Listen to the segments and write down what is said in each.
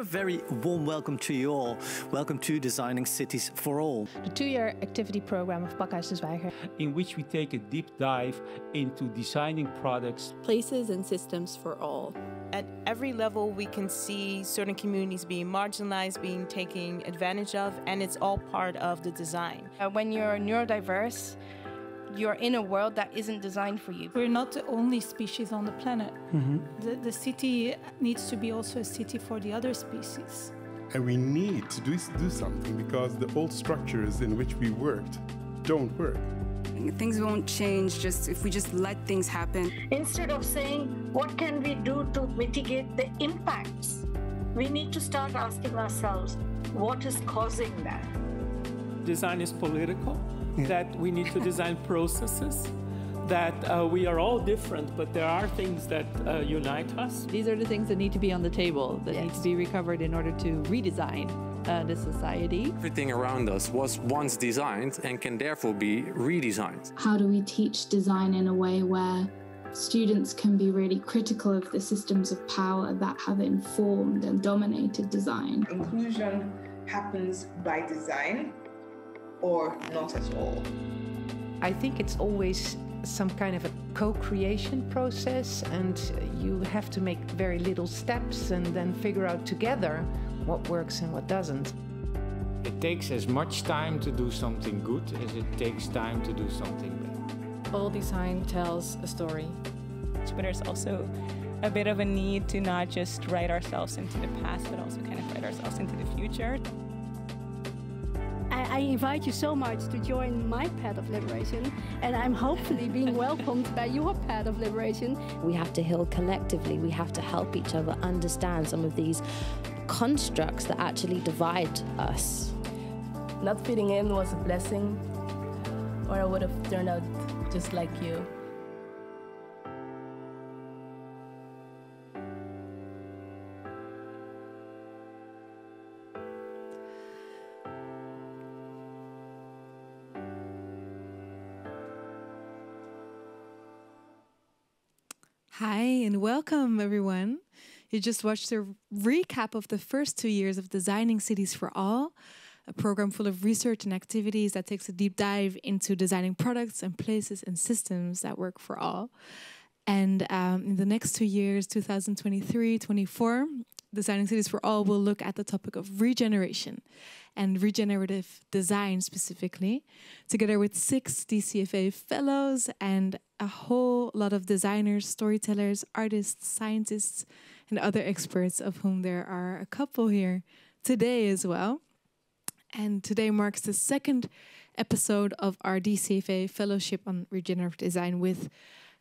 A very warm welcome to you all. Welcome to Designing Cities for All, the 2-year activity program of Pakhuis de Zwijger, in which we take a deep dive into designing products, places and systems for all. At every level, we can see certain communities being marginalized, being taken advantage of, and it's all part of the design. When you're neurodiverse, you're in a world that isn't designed for you. We're not the only species on the planet. The city needs to be also a city for the other species. And we need to do something because the old structures in which we worked don't work. Things won't change just if we just let things happen. Instead of saying, what can we do to mitigate the impacts? We need to start asking ourselves, what is causing that? Design is political, that we need to design processes, that we are all different, but there are things that unite us. These are the things that need to be on the table, that need to be recovered in order to redesign the society. Everything around us was once designed and can therefore be redesigned. How do we teach design in a way where students can be really critical of the systems of power that have informed and dominated design? Inclusion happens by design or not at all. I think it's always some kind of a co-creation process, and you have to make very little steps and then figure out together what works and what doesn't. It takes as much time to do something good as it takes time to do something bad. All design tells a story. But there's also a bit of a need to not just write ourselves into the past, but also kind of write ourselves into the future. I invite you so much to join my path of liberation, and I'm hopefully being welcomed by your path of liberation. We have to heal collectively. We have to help each other understand some of these constructs that actually divide us. Not fitting in was a blessing, or I would have turned out just like you. Hi and welcome everyone. You just watched a recap of the first 2 years of Designing Cities for All, a program full of research and activities that takes a deep dive into designing products and places and systems that work for all. And in the next 2 years, 2023-24, Designing Cities for All will look at the topic of regeneration and regenerative design specifically, together with 6 DCFA fellows and a whole lot of designers, storytellers, artists, scientists, and other experts, of whom there are a couple here today as well. And today marks the 2nd episode of our DCFA Fellowship on Regenerative Design with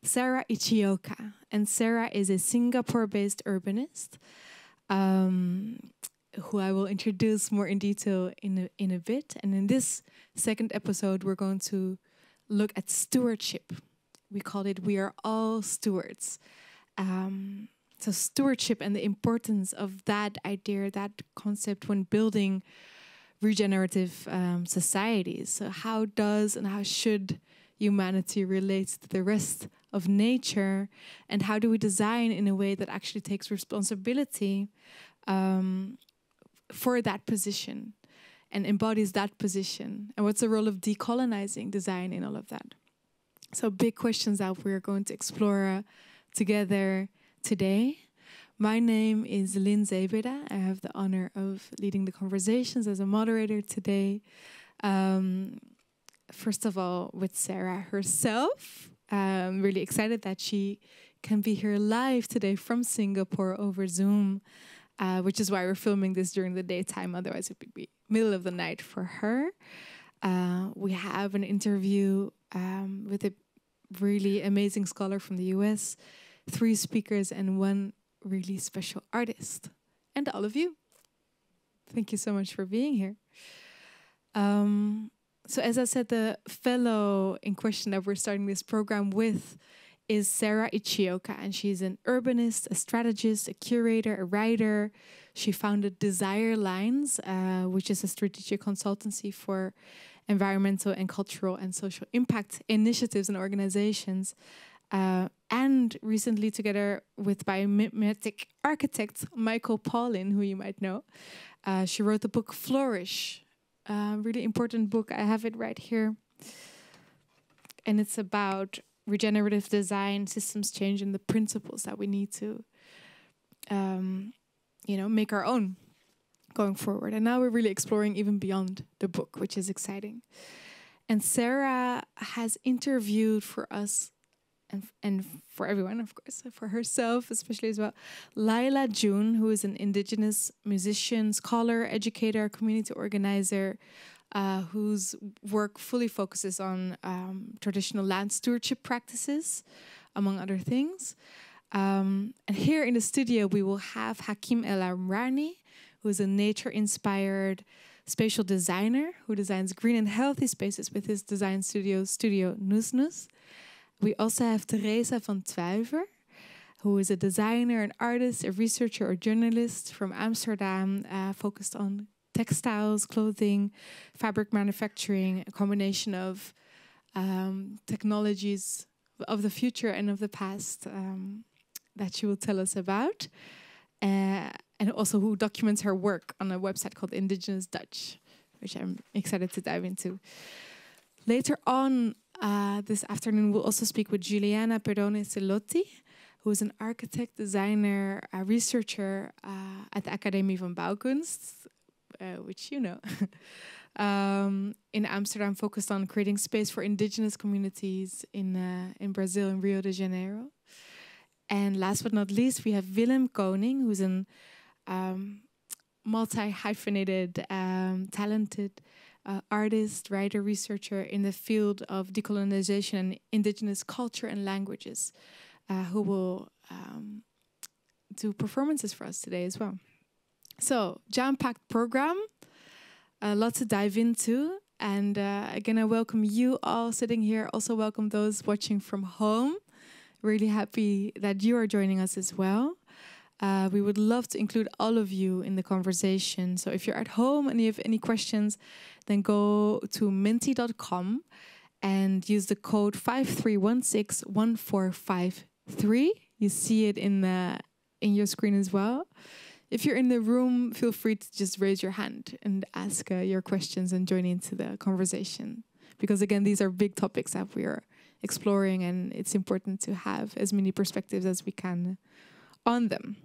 Sarah Ichioka. And Sarah is a Singapore-based urbanist, who I will introduce more in detail in a bit. And in this 2nd episode, we're going to look at stewardship. We called it We Are All Stewards. So stewardship and the importance of that idea, that concept when building regenerative societies. So how does and how should humanity relate to the rest of nature? And how do we design in a way that actually takes responsibility for that position and embodies that position? And what's the role of decolonizing design in all of that? So big questions that we're going to explore together today. My name is Lynn Zebeda. I have the honor of leading the conversations as a moderator today. First of all, with Sarah herself. I'm really excited that she can be here live today from Singapore over Zoom, which is why we're filming this during the daytime. Otherwise, it would be middle of the night for her. We have an interview with a really amazing scholar from the US, 3 speakers, and 1 really special artist. And all of you. Thank you so much for being here. So as I said, the fellow in question that we're starting this program with is Sarah Ichioka, and she's an urbanist, a strategist, a curator, a writer. She founded Desire Lines, which is a strategic consultancy for environmental and cultural and social impact initiatives and organizations. and recently together with biomimetic architect Michael Pollan, who you might know. She wrote the book Flourish, a really important book. I have it right here. And it's about regenerative design, systems change, and the principles that we need to, make our own going forward. And now we're really exploring even beyond the book, which is exciting. And Sarah has interviewed for us and for everyone, of course, for herself especially as well, Laila June, who is an Indigenous musician, scholar, educator, community organizer, whose work fully focuses on traditional land stewardship practices, among other things. And here in the studio, we will have Hakim El Amrani, who is a nature-inspired spatial designer who designs green and healthy spaces with his design studio Nus Nus. We also have Teresa van Twijver, who is a designer, an artist, a researcher, or journalist from Amsterdam, focused on textiles, clothing, fabric manufacturing, a combination of technologies of the future and of the past that she will tell us about. And also who documents her work on a website called Indigenous Dutch, which I'm excited to dive into. Later on this afternoon, we'll also speak with Juliana Perdone Celotti, who is an architect, designer, a researcher at the Academie van Bouwkunst, which you know, in Amsterdam, focused on creating space for indigenous communities in Brazil, in Rio de Janeiro. And last but not least, we have Willem Koning, who's an multi-hyphenated, talented artist, writer, researcher in the field of decolonization and indigenous culture and languages, who will do performances for us today as well. So, jam-packed program, a lot to dive into. And again, I welcome you all sitting here. Also welcome those watching from home. Really happy that you are joining us as well. We would love to include all of you in the conversation. So if you're at home and you have any questions, then go to menti.com and use the code 53161453. You see it in your screen as well. If you're in the room, feel free to just raise your hand and ask your questions and join into the conversation. Because again, these are big topics that we are exploring, and it's important to have as many perspectives as we can on them.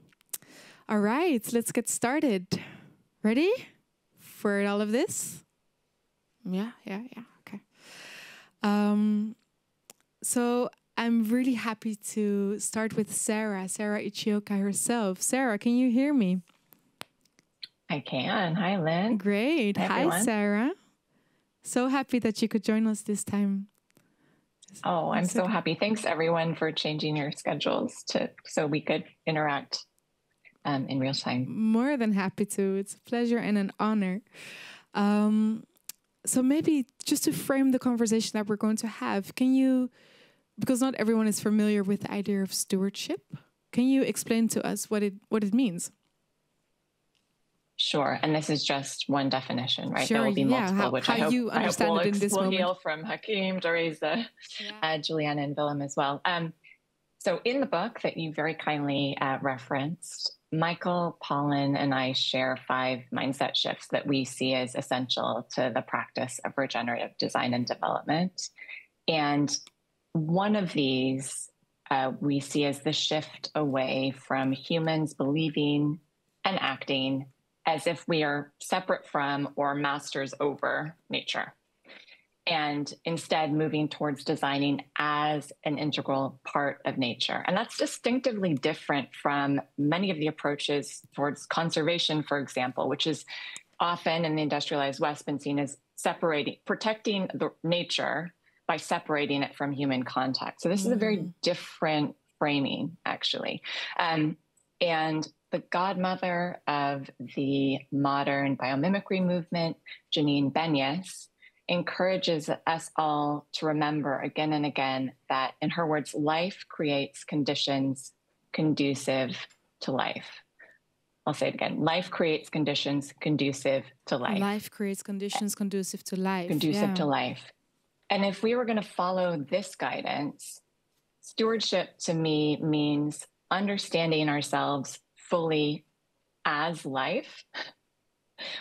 All right, let's get started. Ready for all of this? Yeah, okay. So I'm really happy to start with Sarah Ichioka herself. Sarah, can you hear me? I can. Hi, Lynn. Great. Hi, Sarah. So happy that you could join us this time. Oh, I'm so happy. Thanks, everyone, for changing your schedules so we could interact in real time. More than happy to. It's a pleasure and an honor. So maybe just to frame the conversation that we're going to have, can you, because not everyone is familiar with the idea of stewardship, can you explain to us what it means? Sure, and this is just one definition, right? Sure, there will be multiple, which I hope you understand we'll, it in this we'll moment. heal from Hakim, Teresa, Juliana, and Willem as well. So in the book that you very kindly referenced, Michael Pollan and I share 5 mindset shifts that we see as essential to the practice of regenerative design and development. And one of these we see as the shift away from humans believing and acting as if we are separate from or masters over nature, and instead moving towards designing as an integral part of nature. And that's distinctively different from many of the approaches towards conservation, for example, which is often in the industrialized West been seen as protecting the nature by separating it from human contact. So this is a very different framing, actually. And the godmother of the modern biomimicry movement, Janine Benyus, encourages us all to remember again and again that, in her words, life creates conditions conducive to life. I'll say it again. Life creates conditions conducive to life. Life creates conditions conducive to life. Conducive to life. And if we were going to follow this guidance, stewardship to me means understanding ourselves fully as life,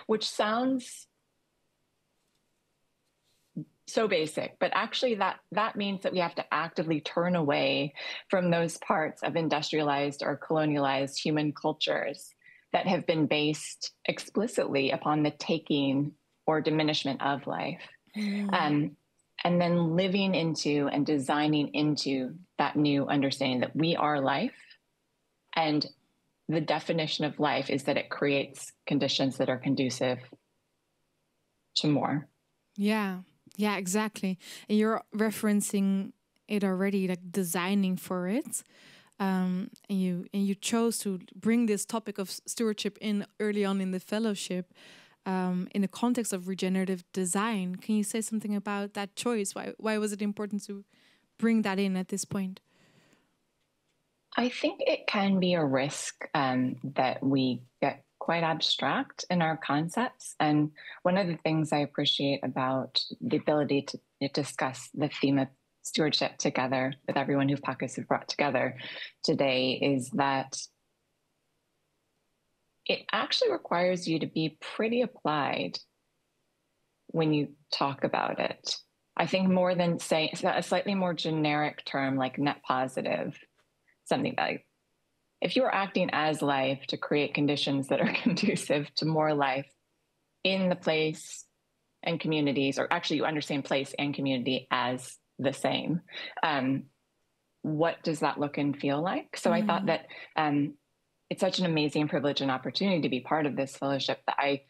which sounds so basic, but actually that means that we have to actively turn away from those parts of industrialized or colonialized human cultures that have been based explicitly upon the taking or diminishment of life. And then living into and designing into that new understanding that we are life. And the definition of life is that it creates conditions that are conducive to more. Yeah, exactly. And you're referencing it already, like designing for it. And you chose to bring this topic of stewardship in early on in the fellowship. In the context of regenerative design. Can you say something about that choice? Why was it important to bring that in at this point? I think it can be a risk that we get quite abstract in our concepts. And one of the things I appreciate about the ability to discuss the theme of stewardship together with everyone who PACAS have brought together today is that it actually requires you to be pretty applied when you talk about it. I think more than saying a slightly more generic term like net positive, something like if you are acting as life to create conditions that are conducive to more life in the place and communities, or actually you understand place and community as the same, what does that look and feel like? So I thought that it's such an amazing privilege and opportunity to be part of this fellowship that I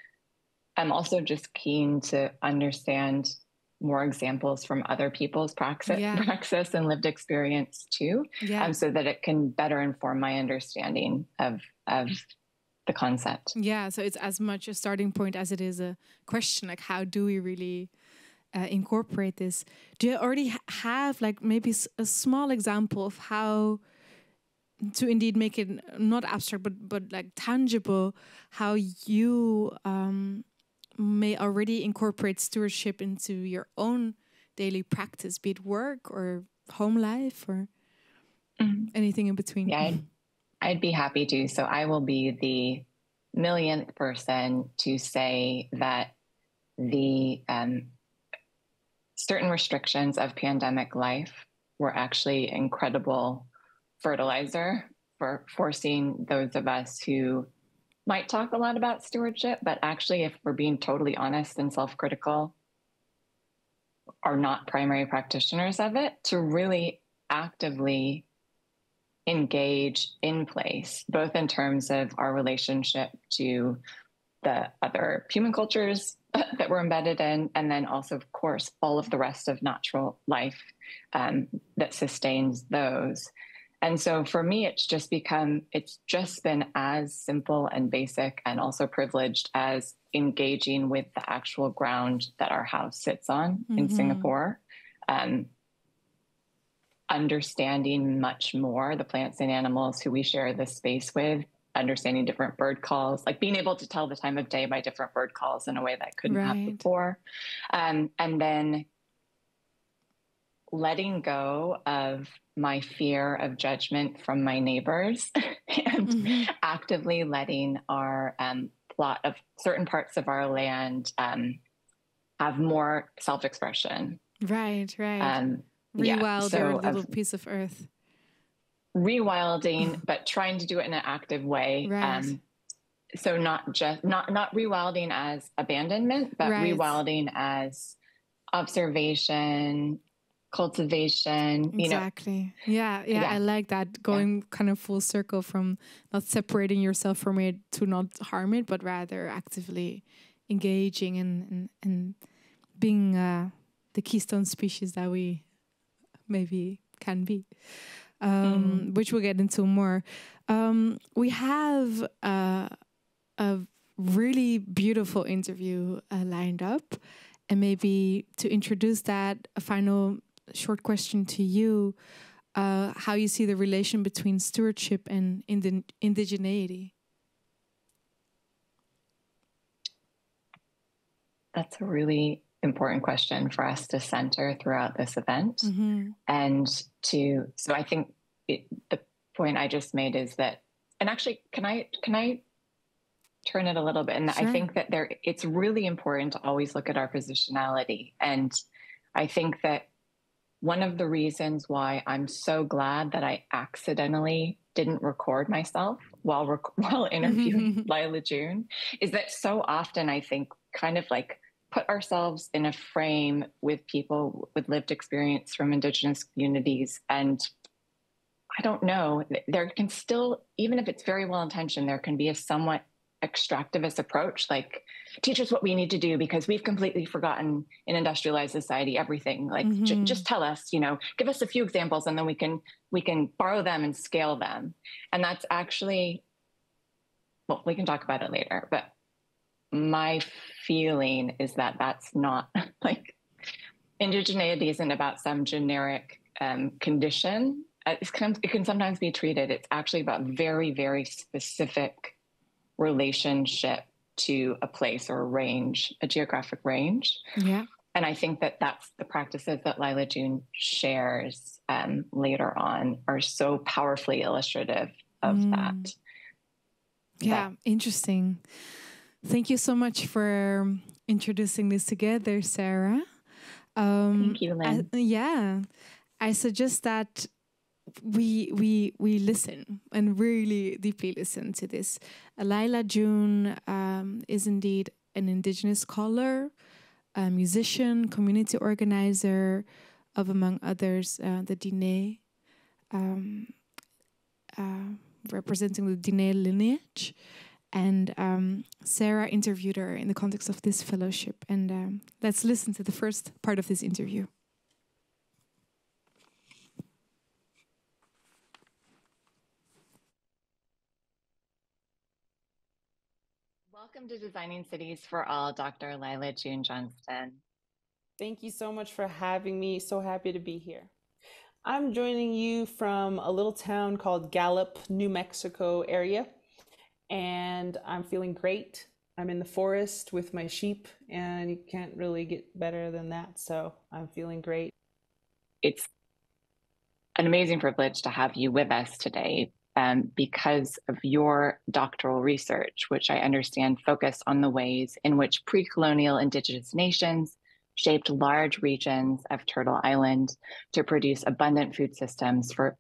am also just keen to understand more examples from other people's praxis and lived experience too, so that it can better inform my understanding of the concept. Yeah, so it's as much a starting point as it is a question, like how do we really incorporate this? Do you already have like maybe a small example of how to indeed make it not abstract but like tangible, how you may already incorporate stewardship into your own daily practice, be it work or home life or anything in between? Yeah, I'd be happy to. So I will be the millionth person to say that the certain restrictions of pandemic life were actually incredible fertilizer for forcing those of us who might talk a lot about stewardship, but actually, if we're being totally honest and self-critical, are not primary practitioners of it, to really actively engage in place, both in terms of our relationship to the other human cultures that we're embedded in, and then also, of course, all of the rest of natural life that sustains those. And so for me, it's just been as simple and basic and also privileged as engaging with the actual ground that our house sits on in Singapore, understanding much more the plants and animals who we share this space with, understanding different bird calls, like being able to tell the time of day by different bird calls in a way that I couldn't have before. And then letting go of my fear of judgment from my neighbors and actively letting our plot of certain parts of our land have more self-expression. Right. Rewild your little piece of earth. Rewilding, but trying to do it in an active way. Right. So not rewilding as abandonment, but rewilding as observation, cultivation. Exactly. Yeah. I like that, going kind of full circle from not separating yourself from it to not harm it, but rather actively engaging and being the keystone species that we maybe can be. Which we'll get into more. We have a really beautiful interview lined up. And maybe to introduce that, a final short question to you, how you see the relation between stewardship and indigeneity. That's a really important question for us to center throughout this event. So I think the point I just made is that, and actually, can I turn it a little bit? And sure. I think that it's really important to always look at our positionality. And I think that one of the reasons why I'm so glad that I accidentally didn't record myself while interviewing Laila June is that so often I think kind of like put ourselves in a frame with people with lived experience from Indigenous communities. And I don't know, there can still, even if it's very well-intentioned, there can be a somewhat extractivist approach, like teach us what we need to do because we've completely forgotten in industrialized society everything. Like just tell us, give us a few examples, and then we can borrow them and scale them. And that's actually, well, we can talk about it later. But my feeling is that that's not like indigeneity isn't about some generic condition. It can sometimes be treated. It's actually about very, very specific relationship to a place or a range, a geographic range. Yeah. And I think that that's the practices that Laila June shares later on are so powerfully illustrative of that. Yeah, interesting. Thank you so much for introducing this together, Sarah. Thank you, Lynn. I suggest that we listen and really deeply listen to this. Laila June is indeed an Indigenous scholar, a musician, community organizer of, among others, the Diné, representing the Diné lineage. And Sarah interviewed her in the context of this fellowship. And let's listen to the first part of this interview. Welcome to Designing Cities for All, Dr. Laila June Johnston. Thank you so much for having me. So happy to be here. I'm joining you from a little town called Gallup, New Mexico area, and I'm feeling great. I'm in the forest with my sheep, and you can't really get better than that, so I'm feeling great. It's an amazing privilege to have you with us today. Because of your doctoral research, which I understand focused on the ways in which pre-colonial Indigenous nations shaped large regions of Turtle Island to produce abundant food systems for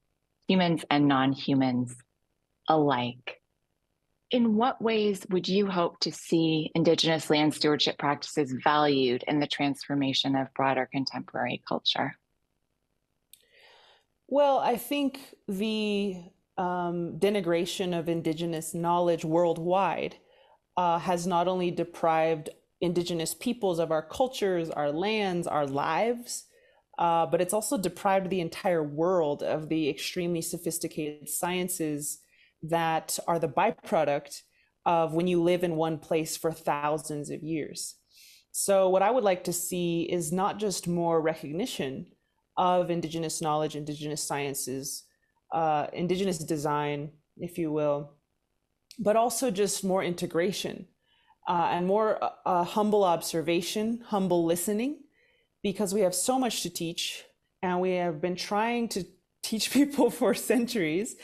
humans and non-humans alike. In what ways would you hope to see Indigenous land stewardship practices valued in the transformation of broader contemporary culture? Well, I think the denigration of Indigenous knowledge worldwide has not only deprived Indigenous peoples of our cultures, our lands, our lives, but it's also deprived the entire world of the extremely sophisticated sciences that are the byproduct of when you live in one place for thousands of years. So what I would like to see is not just more recognition of Indigenous knowledge, Indigenous sciences, Indigenous design, if you will, but also just more integration and more humble observation, humble listening, because we have so much to teach, and we have been trying to teach people for centuries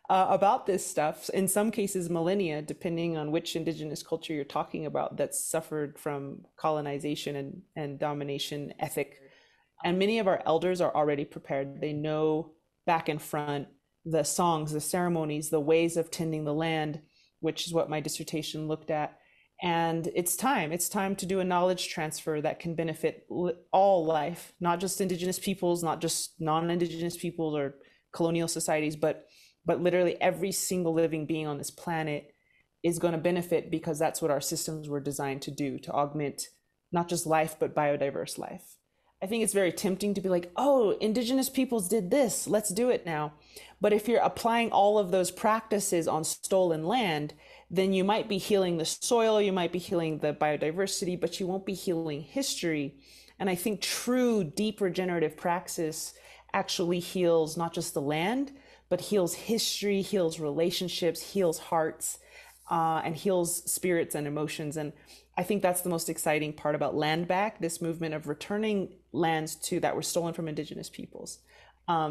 about this stuff, in some cases millennia, depending on which Indigenous culture you're talking about that's suffered from colonization and domination ethic. And many of our elders are already prepared. They know back and front the songs, the ceremonies, the ways of tending the land, which is what my dissertation looked at. And it's time to do a knowledge transfer that can benefit all life, not just Indigenous peoples, not just non-Indigenous peoples or colonial societies, but literally every single living being on this planet is going to benefit, because that's what our systems were designed to do, to augment not just life, but biodiverse life. I think it's very tempting to be like, oh, Indigenous peoples did this, let's do it now. But if you're applying all of those practices on stolen land, then you might be healing the soil, you might be healing the biodiversity, but you won't be healing history. And I think true, deep regenerative praxis actually heals not just the land, but heals history, heals relationships, heals hearts. and heals spirits and emotions. And I think that's the most exciting part about Land Back, this movement of returning lands that were stolen from Indigenous peoples.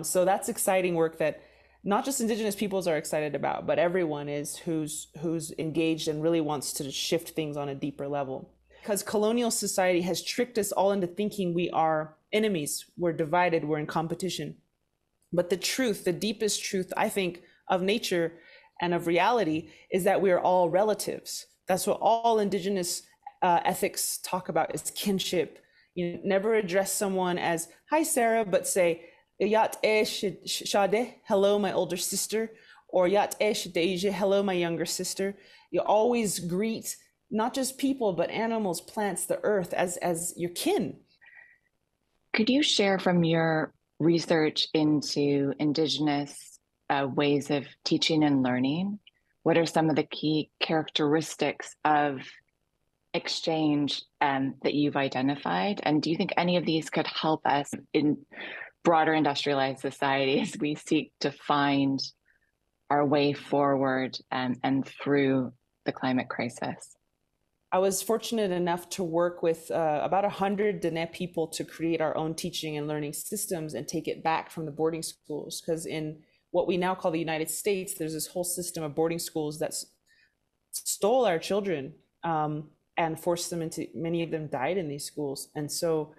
So that's exciting work that not just Indigenous peoples are excited about, but everyone is who's engaged and really wants to shift things on a deeper level. Because colonial society has tricked us all into thinking we are enemies, we're divided, we're in competition. But the truth, the deepest truth, I think, of nature and of reality is that we are all relatives. That's what all Indigenous ethics talk about, is kinship. You never address someone as, "Hi, Sarah," but say, "Yat e shade," hello, my older sister, or "Yat e shadeje," hello, my younger sister. You always greet not just people, but animals, plants, the earth as your kin. Could you share from your research into Indigenous ways of teaching and learning? What are some of the key characteristics of exchange that you've identified? And do you think any of these could help us in broader industrialized society as we seek to find our way forward and through the climate crisis? I was fortunate enough to work with about 100 Dene people to create our own teaching and learning systems and take it back from the boarding schools. Because in what we now call the United States, there's this whole system of boarding schools that stole our children and forced them into, many of them died in these schools. And so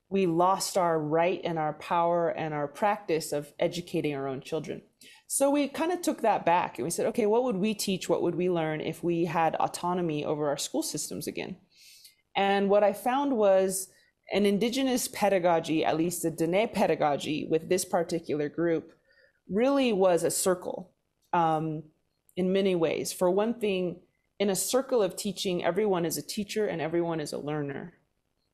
we lost our right and our power and our practice of educating our own children. So we kind of took that back and we said, okay, what would we teach? What would we learn if we had autonomy over our school systems again? And what I found was an Indigenous pedagogy, at least a Dene pedagogy with this particular group, really was a circle in many ways. For one thing, in a circle of teaching, everyone is a teacher and everyone is a learner.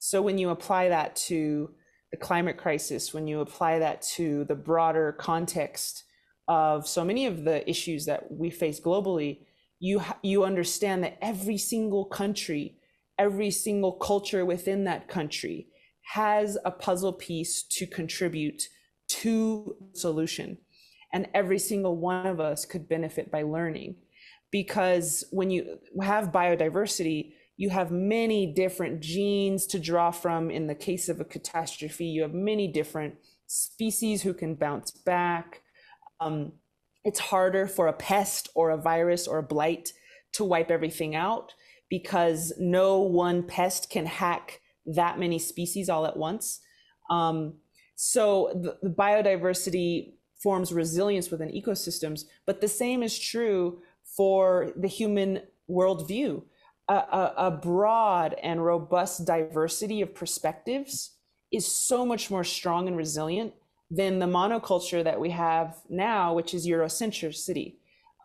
So when you apply that to the climate crisis, when you apply that to the broader context of so many of the issues that we face globally, you understand that every single country, every single culture within that country has a puzzle piece to contribute to solution. And every single one of us could benefit by learning. Because when you have biodiversity, you have many different genes to draw from. In the case of a catastrophe, you have many different species who can bounce back. It's harder for a pest or a virus or a blight to wipe everything out because no one pest can hack that many species all at once. So the biodiversity forms resilience within ecosystems, but the same is true for the human worldview. A broad and robust diversity of perspectives is so much more strong and resilient than the monoculture that we have now, which is Eurocentricity.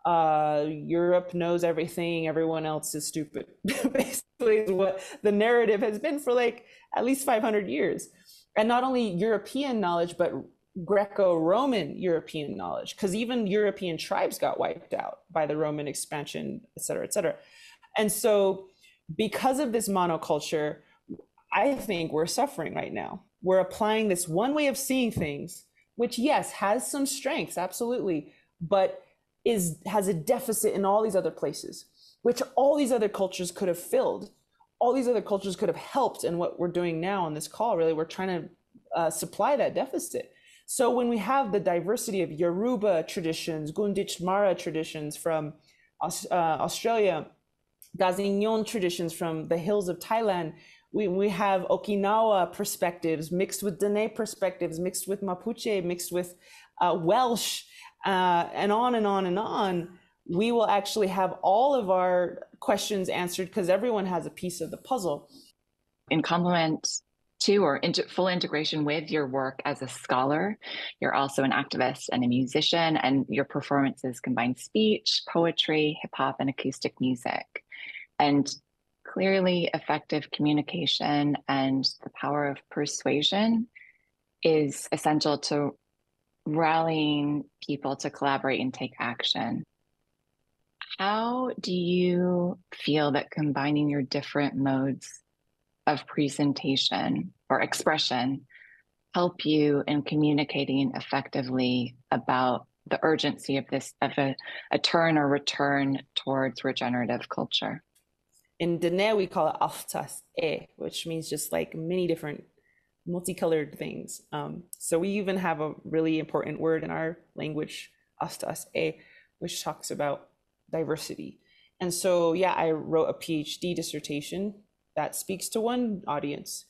Europe knows everything, everyone else is stupid. Basically is what the narrative has been for like at least 500 years. And not only European knowledge, but Greco-Roman European knowledge, because even European tribes got wiped out by the Roman expansion, et cetera, et cetera. And so because of this monoculture, I think we're suffering right now. We're applying this one way of seeing things, which yes, has some strengths, absolutely, but has a deficit in all these other places, which all these other cultures could have filled. All these other cultures could have helped in what we're doing now on this call. Really, we're trying to supply that deficit. So when we have the diversity of Yoruba traditions, Gunditj Mara traditions from Australia, Gazignon traditions from the hills of Thailand, we have Okinawa perspectives mixed with Dene perspectives, mixed with Mapuche, mixed with Welsh, and on and on and on. We will actually have all of our questions answered because everyone has a piece of the puzzle. In complement to or full integration with your work as a scholar, you're also an activist and a musician, and your performances combine speech, poetry, hip hop, and acoustic music. And clearly effective communication and the power of persuasion is essential to rallying people to collaborate and take action. How do you feel that combining your different modes of presentation or expression help you in communicating effectively about the urgency of this, of a turn or return towards regenerative culture? In Dene, we call it aftas e, which means just like many different multicolored things. So we even have a really important word in our language, aftas e, which talks about diversity. And so, yeah, I wrote a PhD dissertation that speaks to one audience.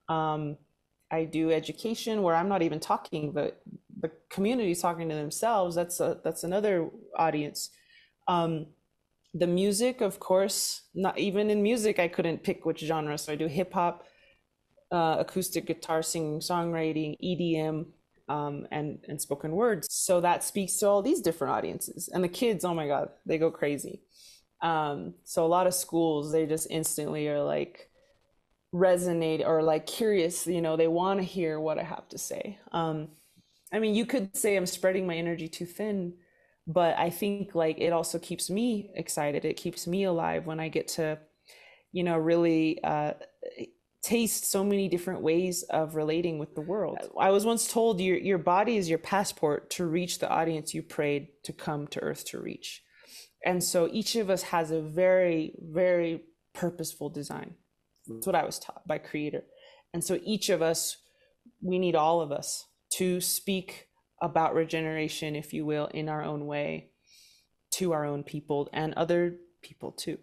I do education where I'm not even talking, but the community is talking to themselves. That's another audience. The music, of course, not even in music, I couldn't pick which genre. So I do hip hop, acoustic guitar, singing, songwriting, EDM, and spoken words. So that speaks to all these different audiences. And the kids, oh my God, they go crazy. So a lot of schools, they just instantly are like resonate or like curious, you know, they want to hear what I have to say. I mean, you could say I'm spreading my energy too thin, but I think like it also keeps me excited. It keeps me alive when I get to, you know, really taste so many different ways of relating with the world. I was once told your body is your passport to reach the audience you prayed to come to Earth to reach. And so each of us has a very, very purposeful design. That's what I was taught by Creator. And so each of us, we need all of us to speak about regeneration, if you will, in our own way to our own people and other people too.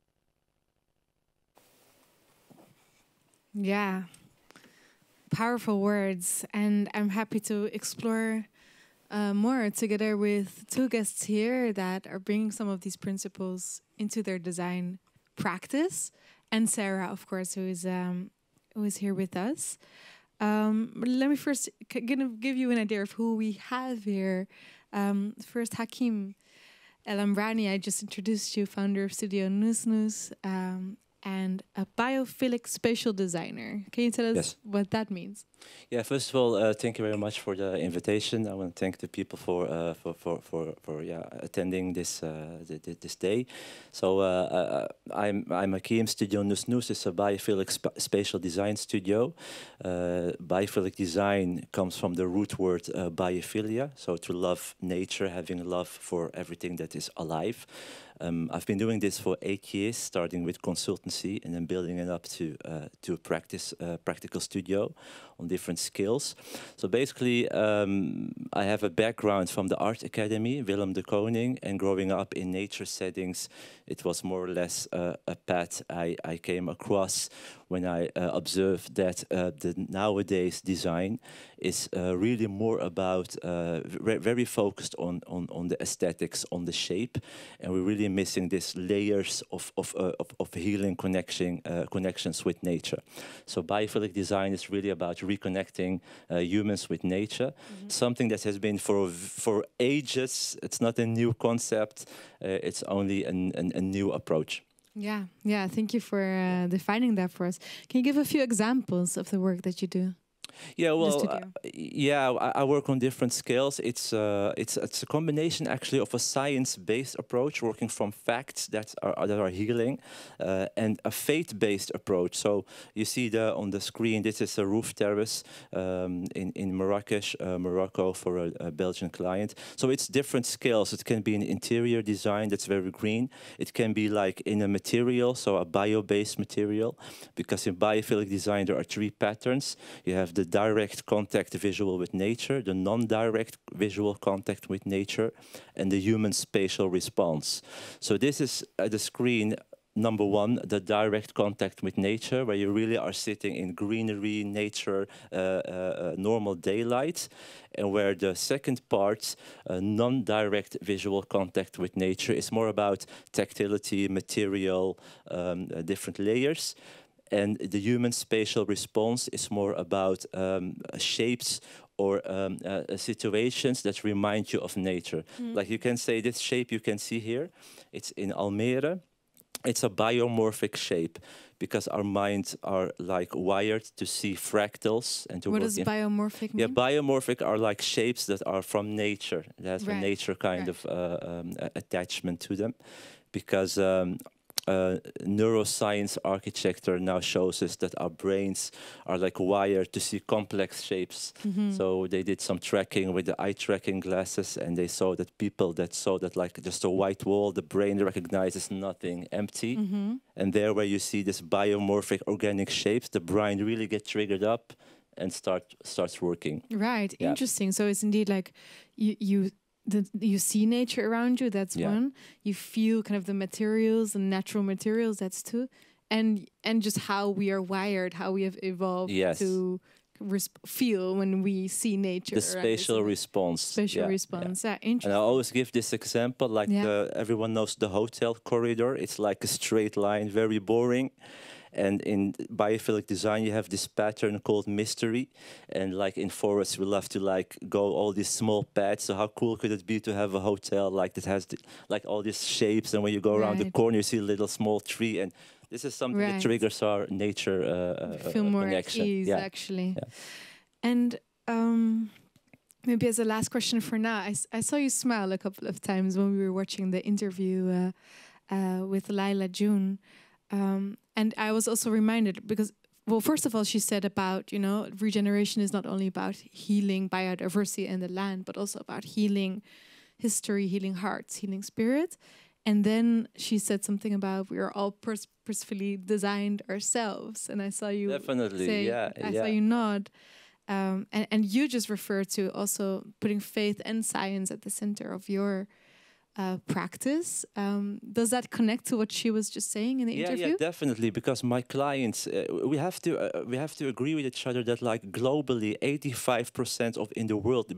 Yeah, powerful words. And I'm happy to explore more together with two guests here that are bringing some of these principles into their design practice. And Sarah, of course, who is here with us. Let me first give you an idea of who we have here. First, Hakim El Amrani, I just introduced you, founder of Studio Nus, and a biophilic spatial designer. Can you tell us what that means? Yeah, first of all, thank you very much for the invitation. I want to thank the people for attending this this day. So I'm Hakim. Studio Nus is a biophilic spatial design studio. Biophilic design comes from the root word biophilia, so to love nature, having love for everything that is alive. I've been doing this for 8 years, starting with consultancy and then building it up to a practical studio on different skills. So basically, I have a background from the Art Academy, Willem de Koning, and growing up in nature settings, it was more or less a path I came across when I observed that the nowadays design is really more about very focused on the aesthetics, on the shape, and we're really missing these layers of healing connections with nature. So biophilic design is really about reconnecting humans with nature, something that has been for ages. It's not a new concept. It's only a new approach. Yeah. Thank you for defining that for us. Can you give a few examples of the work that you do? Yeah, well, I work on different scales. It's a combination actually of a science-based approach, working from facts that are healing, and a faith-based approach. So you see on the screen, this is a roof terrace in Marrakesh, Morocco, for a Belgian client. So it's different scales. It can be an interior design that's very green. It can be like in a material, so a bio-based material, because in biophilic design there are 3 patterns. You have the direct contact visual with nature, the non-direct visual contact with nature, and the human spatial response. So this is the screen number 1, the direct contact with nature, where you really are sitting in greenery, nature, normal daylight, and where the second part, non-direct visual contact with nature, is more about tactility, material, different layers. And the human spatial response is more about shapes or situations that remind you of nature. Like you can say this shape you can see here, it's in Almere. It's a biomorphic shape because our minds are like wired to see fractals and to What does biomorphic mean? Yeah, biomorphic are like shapes that are from nature. That have a nature kind of attachment to them, because neuroscience architecture now shows us that our brains are like wired to see complex shapes. So they did some tracking with the eye tracking glasses, and they saw that people that saw that like just a white wall, the brain recognizes nothing, empty. And there where you see this biomorphic organic shapes, the brain really gets triggered up and starts working. Right, interesting. So it's indeed like you see nature around you, that's one. You feel kind of the materials, the natural materials, that's two. And just how we are wired, how we have evolved to feel when we see nature. The spatial response. Spatial response, interesting. And I always give this example, like everyone knows the hotel corridor. It's like a straight line, very boring. And in biophilic design, you have this pattern called mystery. And like in forests, we love to like go all these small paths. So how cool could it be to have a hotel like that has like all these shapes? And when you go around the corner, you see a little small tree. And this is something that triggers our nature feel more connection. At ease, actually. And maybe as a last question for now, I saw you smile a couple of times when we were watching the interview with Laila June. And I was also reminded because, well, first of all, she said about, regeneration is not only about healing biodiversity and the land, but also about healing history, healing hearts, healing spirit. And then she said something about we are all purposefully designed ourselves. And I saw you say, I saw you nod. And you just referred to also putting faith and science at the center of your practice. Does that connect to what she was just saying in the interview? Yeah, definitely. Because my clients, we have to agree with each other that like globally, 85% of in the world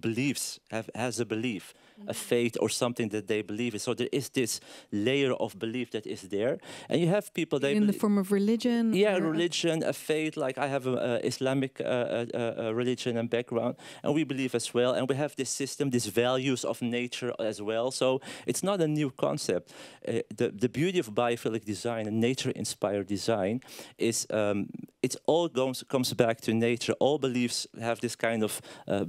has a belief, a faith or something that they believe in. So there is this layer of belief that is there, and you have people in the form of religion. Yeah, religion, a faith. Like I have an Islamic religion and background, and we believe as well. And we have this system, these values of nature as well. So it's not a new concept. The beauty of biophilic design and nature-inspired design is it all comes back to nature. All beliefs have this kind of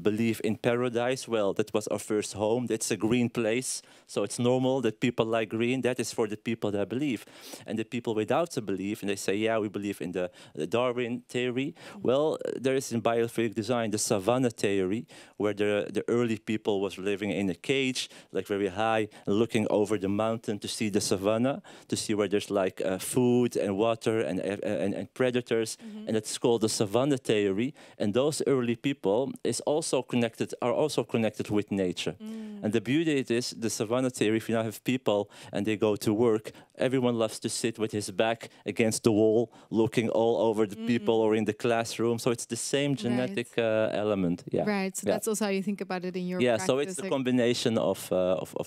belief in paradise. Well, that was our first home. It's a green place, so it's normal that people like green. That is for the people that believe. And the people without a belief, and they say, yeah, we believe in the Darwin theory. Well, there is in biophilic design the savanna theory, where the early people was living in a cage, like very high, looking over the mountain to see the savanna, to see where there's like food and water and predators, and it's called the savanna theory. And those early people are also connected with nature. And the beauty is the savanna theory. If you now have people and they go to work, everyone loves to sit with his back against the wall, looking all over the people or in the classroom. So it's the same genetic element. Yeah. Right. So that's also how you think about it in your practice. So it's a combination of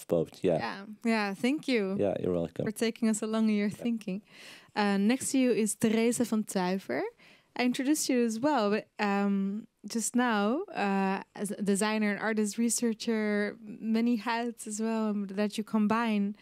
both. Yeah. Thank you. Yeah, you're welcome. For taking us along in your thinking. Next to you is Therese van Tuyver. I introduced you as well, but just now, as a designer and artist, researcher, many hats as well that you combine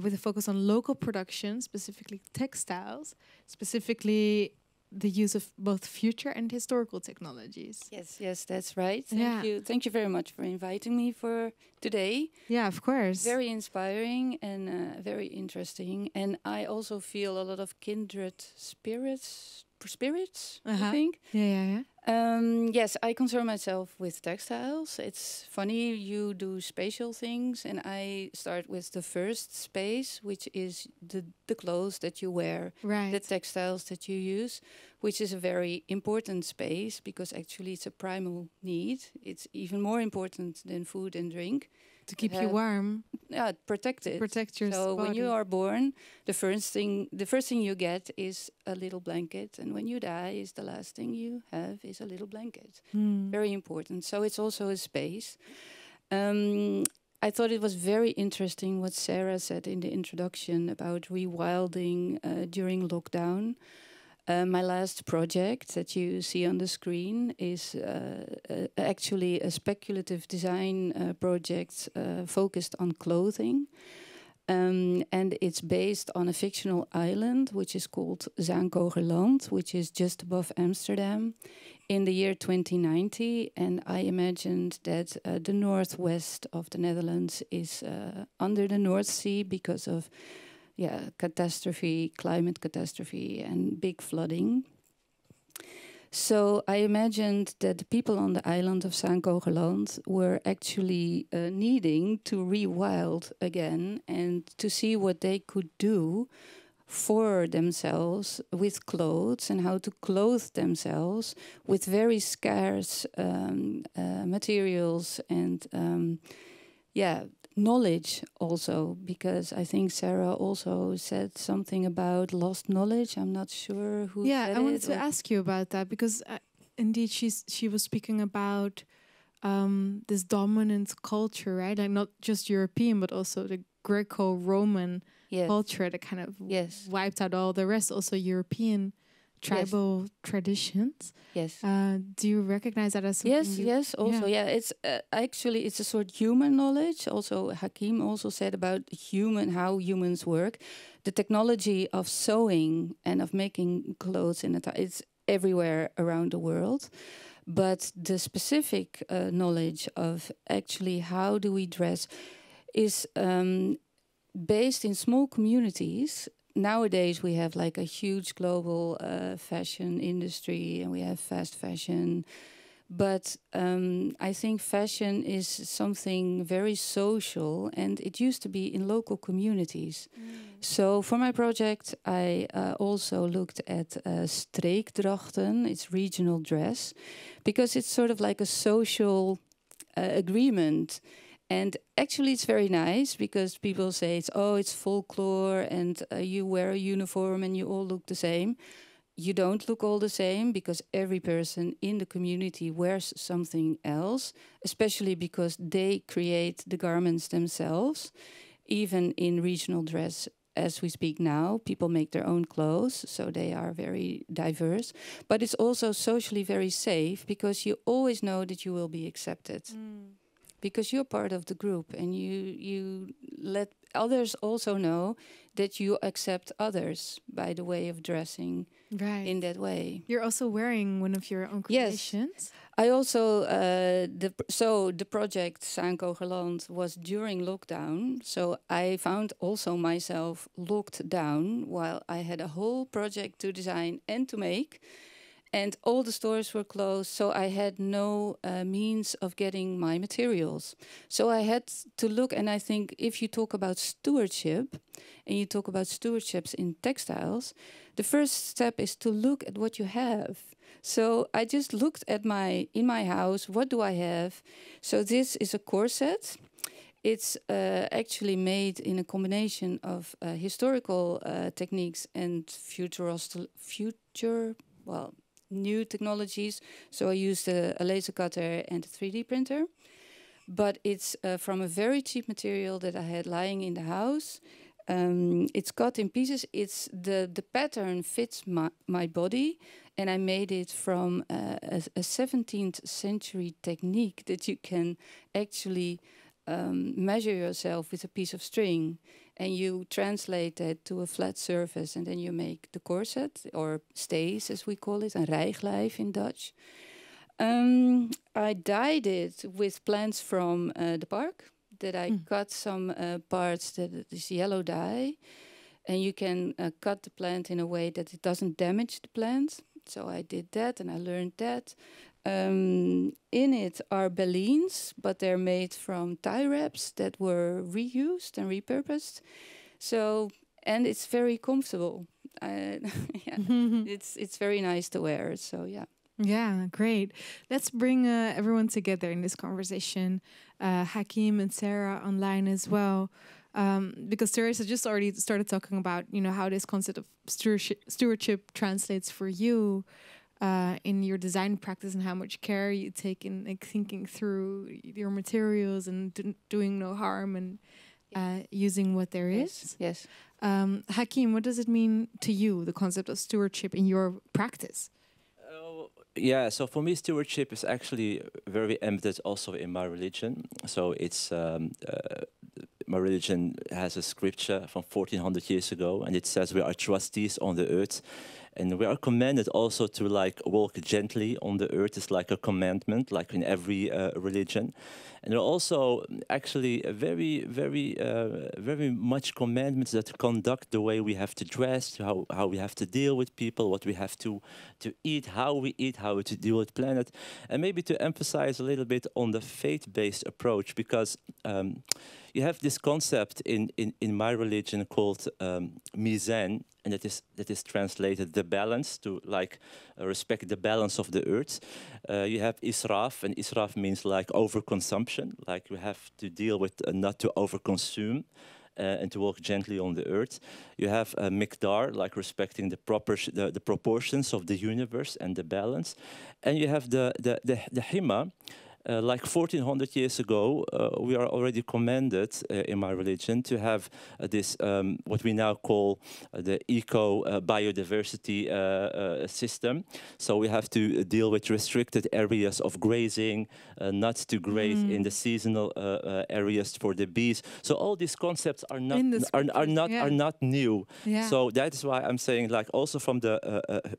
with a focus on local production, specifically textiles, specifically the use of both future and historical technologies. Yes, that's right. Thank you very much for inviting me for today. Yeah, of course. Very inspiring and very interesting. And I also feel a lot of kindred spirits, I think. Yeah. Yes, I concern myself with textiles. It's funny, you do spatial things, and I start with the first space, which is the clothes that you wear, the textiles that you use, which is a very important space because actually it's a primal need. It's even more important than food and drink. To keep you warm. Yeah, protect it. Protect your So body. when you are born, the first thing you get is a little blanket, and when you die, is the last thing you have is a little blanket. Very important. So it's also a space. I thought it was very interesting what Sarah said in the introduction about rewilding during lockdown. My last project that you see on the screen is actually a speculative design project focused on clothing. And it's based on a fictional island, which is called Zaankogerland, which is just above Amsterdam, in the year 2090. And I imagined that the northwest of the Netherlands is under the North Sea because of catastrophe, climate catastrophe, and big flooding. So I imagined that the people on the island of Saint-Gogerland were actually needing to rewild again and to see what they could do for themselves with clothes and how to clothe themselves with very scarce materials and knowledge also, because I think Sarah also said something about lost knowledge. I'm not sure who said it. I wanted to ask you about that, because indeed she was speaking about this dominant culture, right? Like not just European, but also the Greco-Roman culture that kind of wiped out all the rest, also European tribal traditions. Yes. Do you recognize that as something? Yes. Also, it's actually it's a sort of human knowledge. Also, Hakim also said about how humans work. The technology of sewing and of making clothes it's everywhere around the world. But the specific knowledge of actually how do we dress is based in small communities. Nowadays, we have like a huge global fashion industry, and we have fast fashion. But I think fashion is something very social, and it used to be in local communities. So for my project, I also looked at streekdrachten. It's regional dress, because it's sort of like a social agreement. And actually, it's very nice because people say it's folklore and you wear a uniform and you all look the same. You don't look all the same because every person in the community wears something else, especially because they create the garments themselves. Even in regional dress, as we speak now, people make their own clothes, so they are very diverse. But it's also socially very safe because you always know that you will be accepted. Because you're part of the group, and you let others also know that you accept others by the way of dressing in that way. You're also wearing one of your own creations. Yes. I also the project Saint-Gogerland was during lockdown, so I found also myself locked down while I had a whole project to design and to make. And all the stores were closed, so I had no means of getting my materials. So I had to look, and I think if you talk about stewardship, and you talk about stewardships in textiles, the first step is to look at what you have. So I just looked at in my house, what do I have? So this is a corset. It's actually made in a combination of historical techniques and new technologies. So I used a laser cutter and a 3D printer. But it's from a very cheap material that I had lying in the house. It's cut in pieces. The pattern fits my body, and I made it from a 17th century technique that you can actually measure yourself with a piece of string, and you translate that to a flat surface, and then you make the corset, or stays as we call it, een rijglijf in Dutch. I dyed it with plants from the park, that I cut some parts that is yellow dye, and you can cut the plant in a way that it doesn't damage the plant. So I did that, and I learned that. In it are baleens, but they're made from tie wraps that were reused and repurposed. So, and it's very comfortable. It's very nice to wear. So yeah. Yeah, great. Let's bring everyone together in this conversation. Hakim and Sarah online as well. Because Teresa just already started talking about, how this concept of stewardship translates for you in your design practice, and how much care you take in thinking through your materials and doing no harm and using what there is. Yes. Hakim, what does it mean to you, the concept of stewardship in your practice? Yeah, so for me, stewardship is actually very embedded also in my religion. So it's my religion has a scripture from 1400 years ago, and it says we are trustees on the earth. And we are commanded also to like walk gently on the earth. It's like a commandment, like in every religion. And there are also actually very much commandments that conduct the way we have to dress, how we have to deal with people, what we have to eat, how we deal with planet. And maybe to emphasize a little bit on the faith-based approach, because you have this concept in my religion called mizan, and that is translated the balance, to like respect the balance of the earth. You have israf, and israf means like overconsumption, like we have to deal with not to overconsume. And to walk gently on the earth. You have a miqdar, like respecting the proportions of the universe and the balance. And you have the hima. Like 1400 years ago, we are already commanded in my religion to have this, what we now call the eco-biodiversity system. So we have to deal with restricted areas of grazing, not to graze in the seasonal areas for the bees. So all these concepts are not new. Yeah. So that is why I'm saying, like, also from the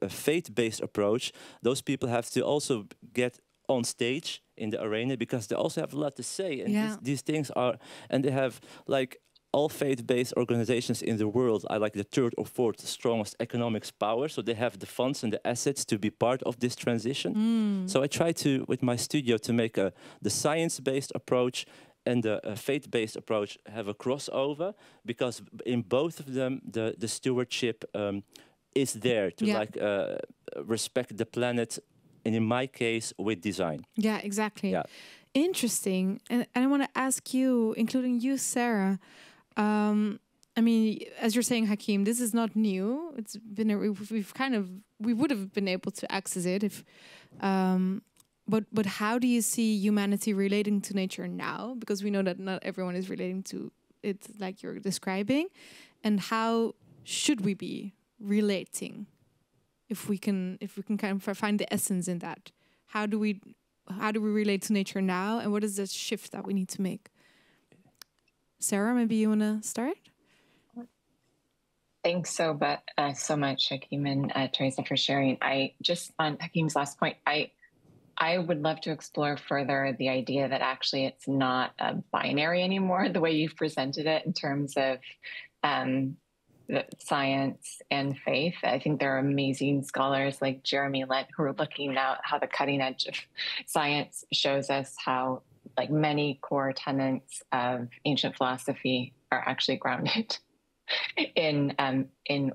faith-based approach, those people have to also get on stage in the arena, because they also have a lot to say, and these things are, and they have like all faith-based organizations in the world are like the third or fourth strongest economic power, so they have the funds and the assets to be part of this transition. So I try to, with my studio, to make the science-based approach and the faith-based approach have a crossover, because in both of them the stewardship is there to like respect the planet. And in my case, with design. Yeah, exactly. Yeah. Interesting. And I want to ask you, including you, Sarah. I mean, as you're saying, Hakim, this is not new. It's been we would have been able to access it if. But how do you see humanity relating to nature now? Because we know that not everyone is relating to it like you're describing, and how should we be relating? If we can kind of find the essence in that, how do we relate to nature now, and what is the shift that we need to make? Sarah, maybe you want to start? Thanks so much, Hakim and Teresa, for sharing. I just, on Hakim's last point, I would love to explore further the idea that actually it's not a binary anymore, the way you've presented it in terms of science and faith. I think there are amazing scholars like Jeremy Lent who are looking now at how the cutting edge of science shows us how like many core tenets of ancient philosophy are actually grounded in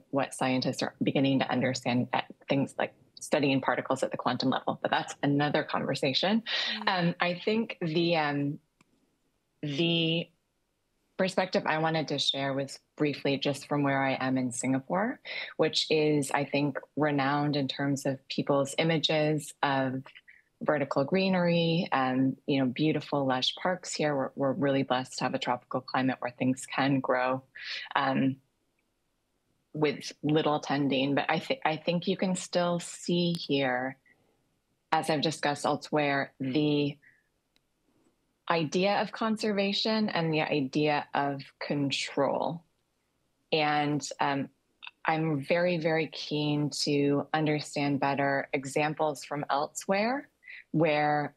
what scientists are beginning to understand at things like studying particles at the quantum level. But that's another conversation. I think the perspective I wanted to share was briefly just from where I am in Singapore, which is, I think, renowned in terms of people's images of vertical greenery and, beautiful lush parks here. We're really blessed to have a tropical climate where things can grow with little tending. But I think you can still see here, as I've discussed elsewhere, the idea of conservation and the idea of control. And I'm very, very keen to understand better examples from elsewhere where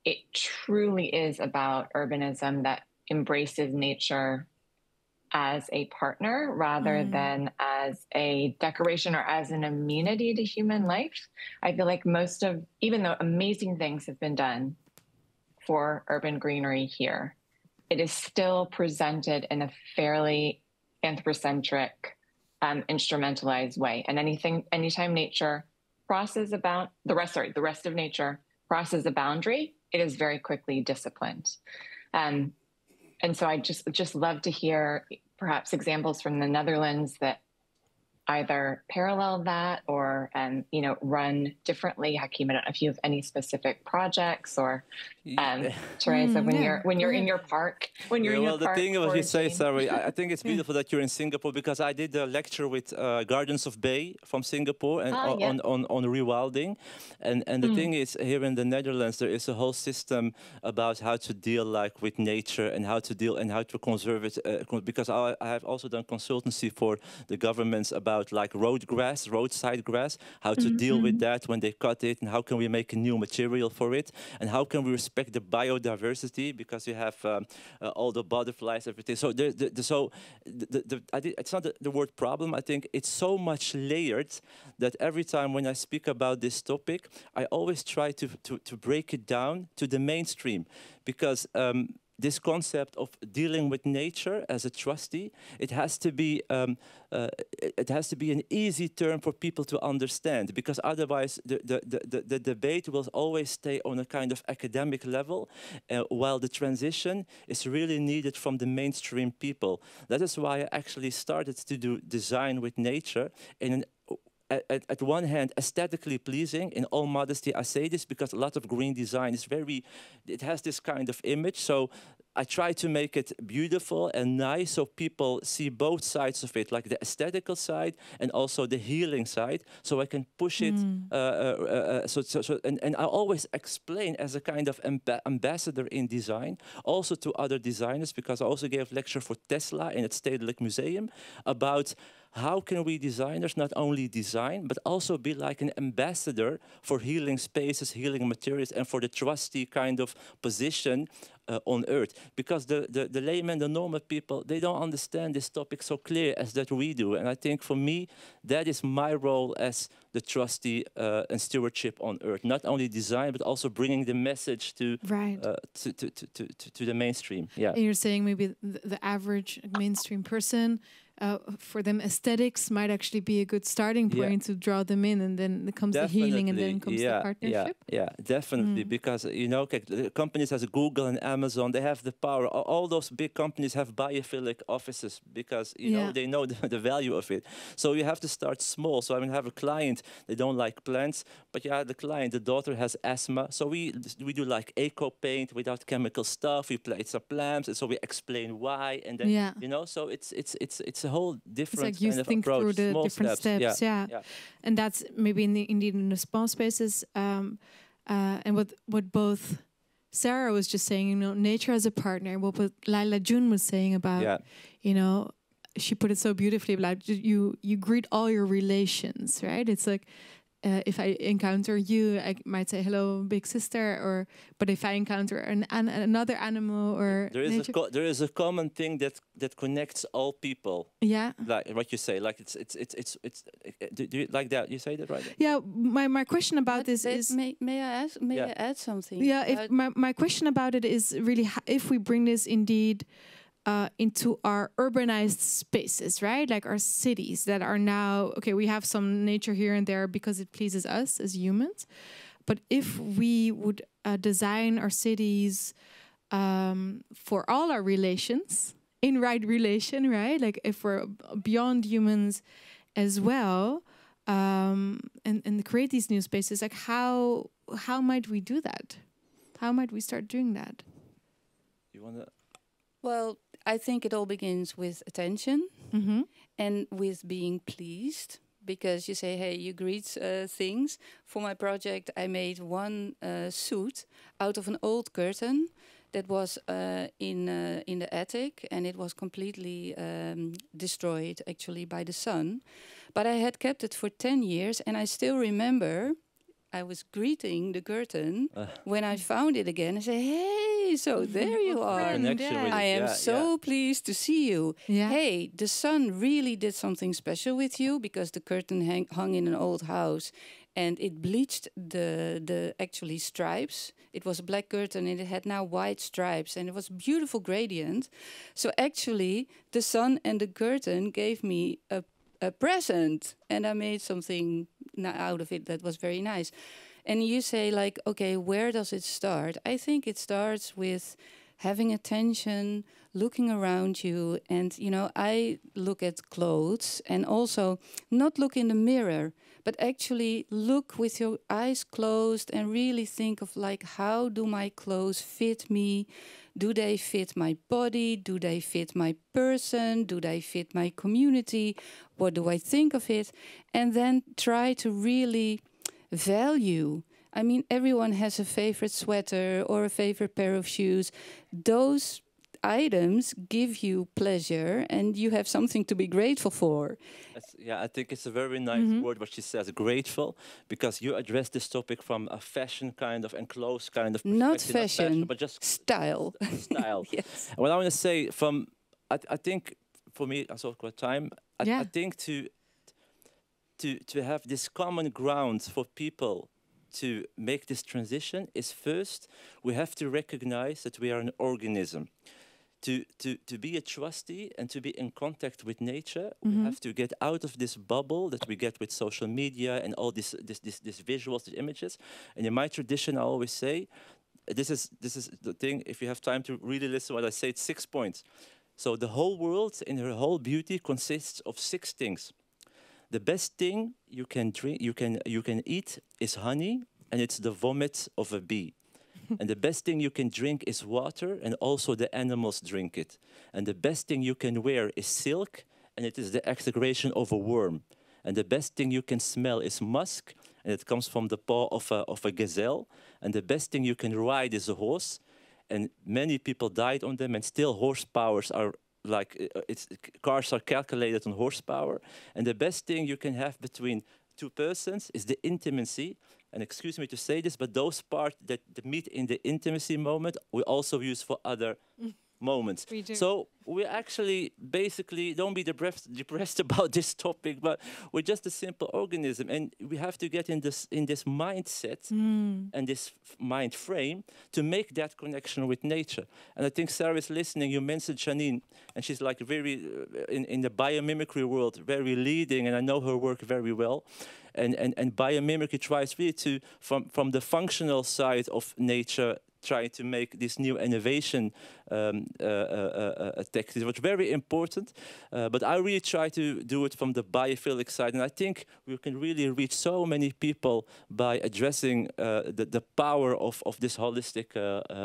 it truly is about urbanism that embraces nature as a partner rather than as a decoration or as an amenity to human life. I feel like even though amazing things have been done for urban greenery here, it is still presented in a fairly anthropocentric, instrumentalized way. And anytime nature crosses about the rest of nature crosses a boundary, it is very quickly disciplined. And so I just love to hear perhaps examples from the Netherlands that either parallel that or run differently. Hakim, I don't know if you have any specific projects, or Teresa, when you're in your park, the thing what you say, sorry, I think it's beautiful that you're in Singapore, because I did a lecture with Gardens of Bay from Singapore and on rewilding, and the thing is, here in the Netherlands there is a whole system about how to deal with nature and how to conserve it, because I have also done consultancy for the governments about about like roadside grass, how to deal with that when they cut it, and how can we make a new material for it, and how can we respect the biodiversity, because you have all the butterflies, everything. So it's not the word problem. I think it's so much layered that every time when I speak about this topic, I always try to break it down to the mainstream, because this concept of dealing with nature as a trustee, it has to be an easy term for people to understand, because otherwise the debate will always stay on a kind of academic level, while the transition is really needed from the mainstream people. That is why I actually started to do design with nature in an at one hand, aesthetically pleasing. In all modesty, I say this because a lot of green design is it has this kind of image. So I try to make it beautiful and nice so people see both sides of it, like the aesthetical side and also the healing side, so I can push it. And I always explain as a kind of ambassador in design, also to other designers, because I also gave a lecture for Tesla in het Stedelijk Museum about how can we designers not only design, but also be like an ambassador for healing spaces, healing materials, and for the trustee kind of position on Earth. Because the laymen, the normal people, they don't understand this topic so clear as that we do. And I think for me, that is my role as the trustee and stewardship on Earth. Not only design, but also bringing the message to the mainstream. Yeah. And you're saying maybe the average mainstream person, for them, aesthetics might actually be a good starting point to draw them in, and then comes the healing, and then comes the partnership. Yeah, definitely. Because the companies as Google and Amazon, they have the power. All those big companies have biophilic offices because they know the value of it. So you have to start small. So I have a client, they don't like plants, but the client, the daughter has asthma. So we do like eco paint without chemical stuff. We place some plants, and so we explain why, and then so it's a whole different it's like kind of think approach. Through the small different steps. Yeah. And that's maybe indeed in the small spaces. And what both Sarah was just saying, nature as a partner. What Laila June was saying about, she put it so beautifully. Like you greet all your relations, right? It's like. If I encounter you, I might say hello, big sister, but if I encounter another animal or there is a common thing that connects all people. Yeah, like what you say, like it's. Do you like that? You say that right? Yeah. My question about this is may I ask? May I add something? Yeah. If my question about it is really if we bring this indeed. Into our urbanized spaces, right? Like our cities that are now, we have some nature here and there because it pleases us as humans. But if we would design our cities for all our relations, in right relation, right? Like if we're beyond humans as well, and create these new spaces, like how might we do that? How might we start doing that? You want to... Well, I think it all begins with attention and with being pleased, because you say, hey, you greet things. For my project, I made one suit out of an old curtain that was in the attic, and it was completely destroyed, actually, by the sun. But I had kept it for 10 years, and I still remember... I was greeting the curtain when I found it again and say, hey, so there you are. I am so pleased to see you. Yeah. Hey, the sun really did something special with you, because the curtain hung in an old house and it bleached the actually stripes. It was a black curtain and it had now white stripes, and it was a beautiful gradient. So actually the sun and the curtain gave me a present, and I made something out of it that was very nice. And you say, like, okay, where does it start? I think it starts with having attention, looking around you. And, I look at clothes and also not look in the mirror, but actually look with your eyes closed and really think of, like, how do my clothes fit me? Do they fit my body? Do they fit my person? Do they fit my community? What do I think of it? And then try to really value. I mean, everyone has a favorite sweater or a favorite pair of shoes. Those items give you pleasure and you have something to be grateful for. Yeah, I think it's a very nice word what she says, grateful, because you address this topic from a fashion kind of enclosed kind of not perspective. Not fashion, but just style. Style. Yes. What I want to say I think for me, I saw quite time. I think to have this common ground for people to make this transition is first we have to recognize that we are an organism. To be a trustee and to be in contact with nature, we have to get out of this bubble that we get with social media and all these visuals, these images. And in my tradition, I always say, this is the thing. If you have time to really listen to what I say, it's 6 points. So the whole world in her whole beauty consists of 6 things. The best thing you can drink, you can eat is honey, and it's the vomit of a bee. And the best thing you can drink is water, and also the animals drink it. And the best thing you can wear is silk, and it is the excretion of a worm. And the best thing you can smell is musk, and it comes from the paw of a gazelle. And the best thing you can ride is a horse, and many people died on them, and still horsepowers are like cars are calculated on horsepower. And the best thing you can have between 2 persons is the intimacy. And excuse me to say this, but those parts that meet in the intimacy moment, we also use for other moments. We do. So we actually basically don't be depressed about this topic, but we're just a simple organism, and we have to get in this mindset and this mind frame to make that connection with nature. And I think Sarah is listening. You mentioned Janine, and she's like very in the biomimicry world, very leading, and I know her work very well. And biomimicry tries really to from the functional side of nature, trying to make this new innovation tactics, which is very important. But I really try to do it from the biophilic side, and I think we can really reach so many people by addressing the power of this holistic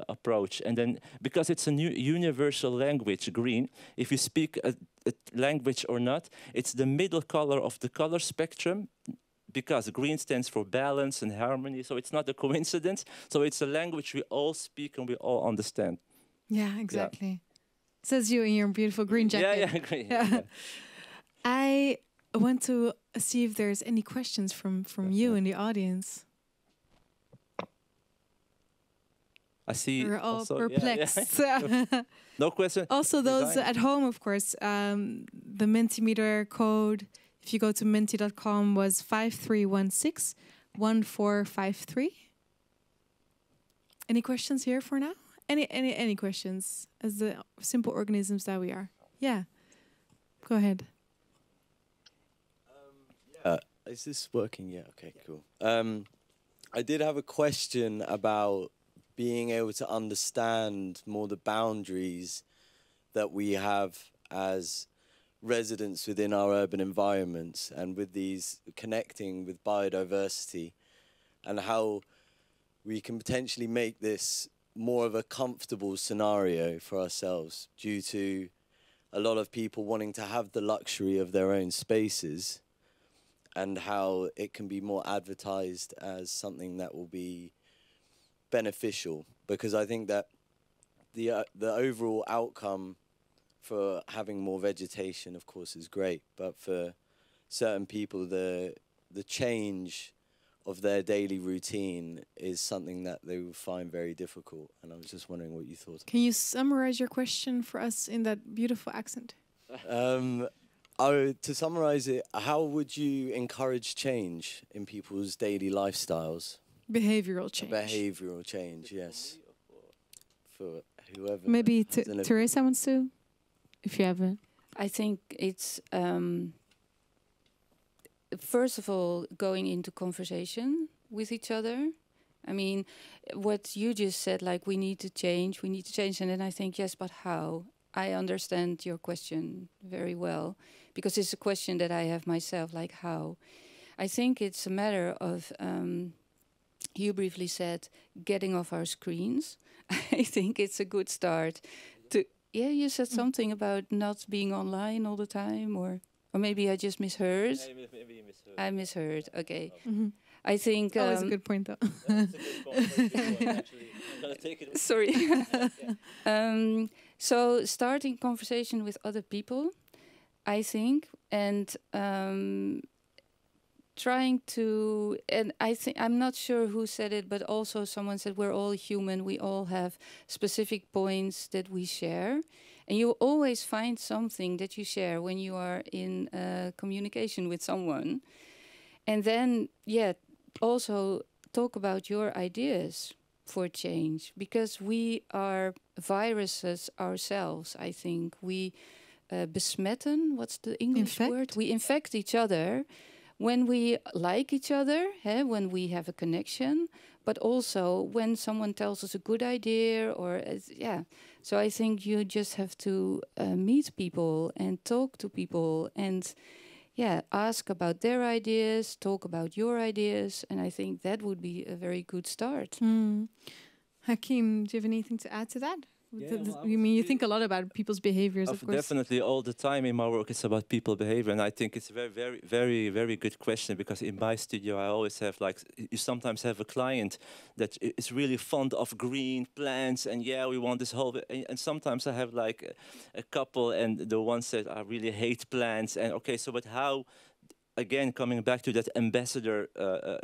approach. And then, because it's a new universal language, green, if you speak a language or not, it's the middle color of the color spectrum, because green stands for balance and harmony, so it's not a coincidence. So it's a language we all speak and we all understand. Yeah, exactly. Yeah. Says you in your beautiful green jacket. Yeah, green. Yeah. I want to see if there's any questions from you in the audience. I see. We're all also, perplexed. Yeah. No question. Also, those at home, of course, the Mentimeter code, if you go to menti.com, was 5316-1453. Any questions here for now? Any questions as the simple organisms that we are? Yeah. Go ahead. Is this working? Yeah. Okay. Cool. I did have a question about being able to understand more the boundaries that we have as residents within our urban environments, and with these connecting with biodiversity, and how we can potentially make this more of a comfortable scenario for ourselves, due to a lot of people wanting to have the luxury of their own spaces, and how it can be more advertised as something that will be beneficial. Because I think that the overall outcome for having more vegetation, of course, is great, but for certain people, the change of their daily routine is something that they will find very difficult. And I was just wondering what you thought. Can you summarize your question for us in that beautiful accent? To summarize it, how would you encourage change in people's daily lifestyles? Behavioral change. Behavioral change, yes. For whoever. Maybe Teresa wants to, if you have a. I think it's first of all going into conversation with each other. I mean, what you just said, like we need to change, and then I think, yes, but how? I understand your question very well, because it's a question that I have myself, like how? I think it's a matter of, you briefly said, getting off our screens. I think it's a good start to, yeah, you said something about not being online all the time, or maybe I just misheard. Maybe you misheard. I misheard, okay. Mm-hmm. I think... Always a good point, though. That's a good point, actually. I'm gonna take it. Sorry. So starting conversation with other people, I think, and trying to, and I think, I'm not sure who said it, but also someone said we're all human, we all have specific points that we share. And you always find something that you share when you are in communication with someone. And then, yeah, also talk about your ideas for change, because we are viruses ourselves, I think. We besmetten, what's the English word? We infect each other when we like each other, when we have a connection, but also when someone tells us a good idea, or yeah. So I think you just have to meet people and talk to people and ask about their ideas, talk about your ideas, and I think that would be a very good start. Hakeem, do you have anything to add to that? You think a lot about people's behaviors, of course. Definitely, all the time in my work, it's about people behavior, and I think it's a very, very, very, very good question, because in my studio, I always have, like, you sometimes have a client that is really fond of green plants, and we want this whole, and sometimes I have like a couple, and the one said, I really hate plants, and okay, so but how? Again, coming back to that ambassador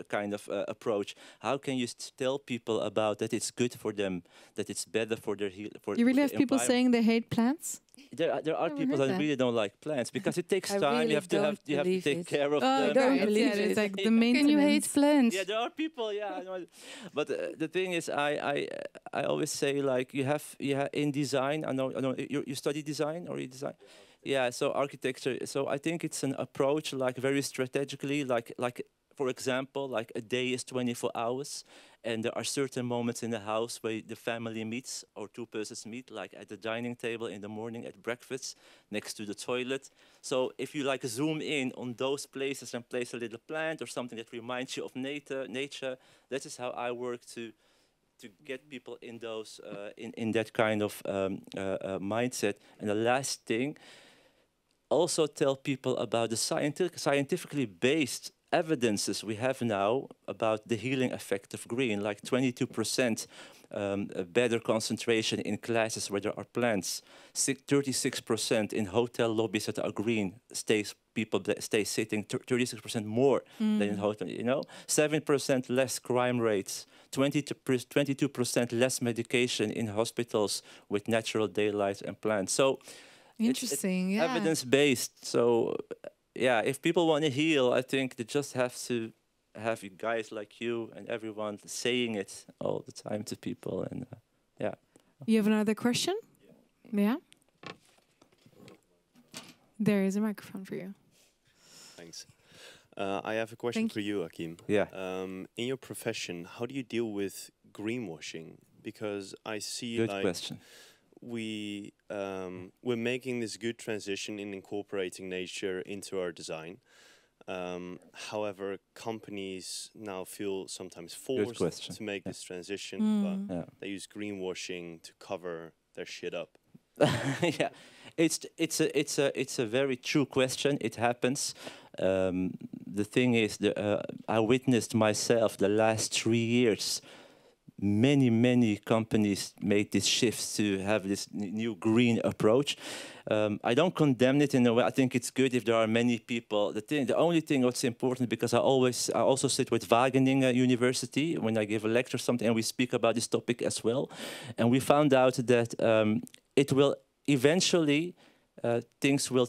kind of approach, how can you tell people about that it's good for them, that it's better for their for you really have people saying they hate plants? There are people that really don't like plants, because it takes time. Really you have to take care of them. I don't believe it. It's like the maintenance. Can you hate plants? Yeah, there are people. Yeah, I know. But the thing is, I always say, like, you have in design. I know you study design, or you design. Yeah, so architecture. So I think it's an approach, like, very strategically, like for example, like a day is 24 hours, and there are certain moments in the house where the family meets, or two persons meet, like at the dining table in the morning, at breakfast, next to the toilet. So if you like zoom in on those places and place a little plant or something that reminds you of nature, that is how I work to get people in those in that kind of mindset. And the last thing, also tell people about the scientifically based evidences we have now about the healing effect of green, like 22% better concentration in classes where there are plants, 36% in hotel lobbies that are green, people stay sitting 36% more than in hotel, 7% less crime rates, 22% less medication in hospitals with natural daylight and plants. So interesting, it's evidence-based. So, if people want to heal, I think they just have to have you guys like you and everyone saying it all the time to people. And You have another question? Yeah. There is a microphone for you. Thanks. I have a question for you, Hakeem. Yeah. In your profession, how do you deal with greenwashing? Because I see Good question. We're making this good transition in incorporating nature into our design. However, companies now feel sometimes forced to make this transition, but they use greenwashing to cover their shit up. Yeah, it's a very true question. It happens. The thing is, I witnessed myself the last 3 years. Many companies made this shift to have this new green approach. I don't condemn it in a way. I think it's good if there are many people. The only thing that's important, because I also sit with Wageningen University when I give a lecture or something, and we speak about this topic as well. And we found out that it will eventually things will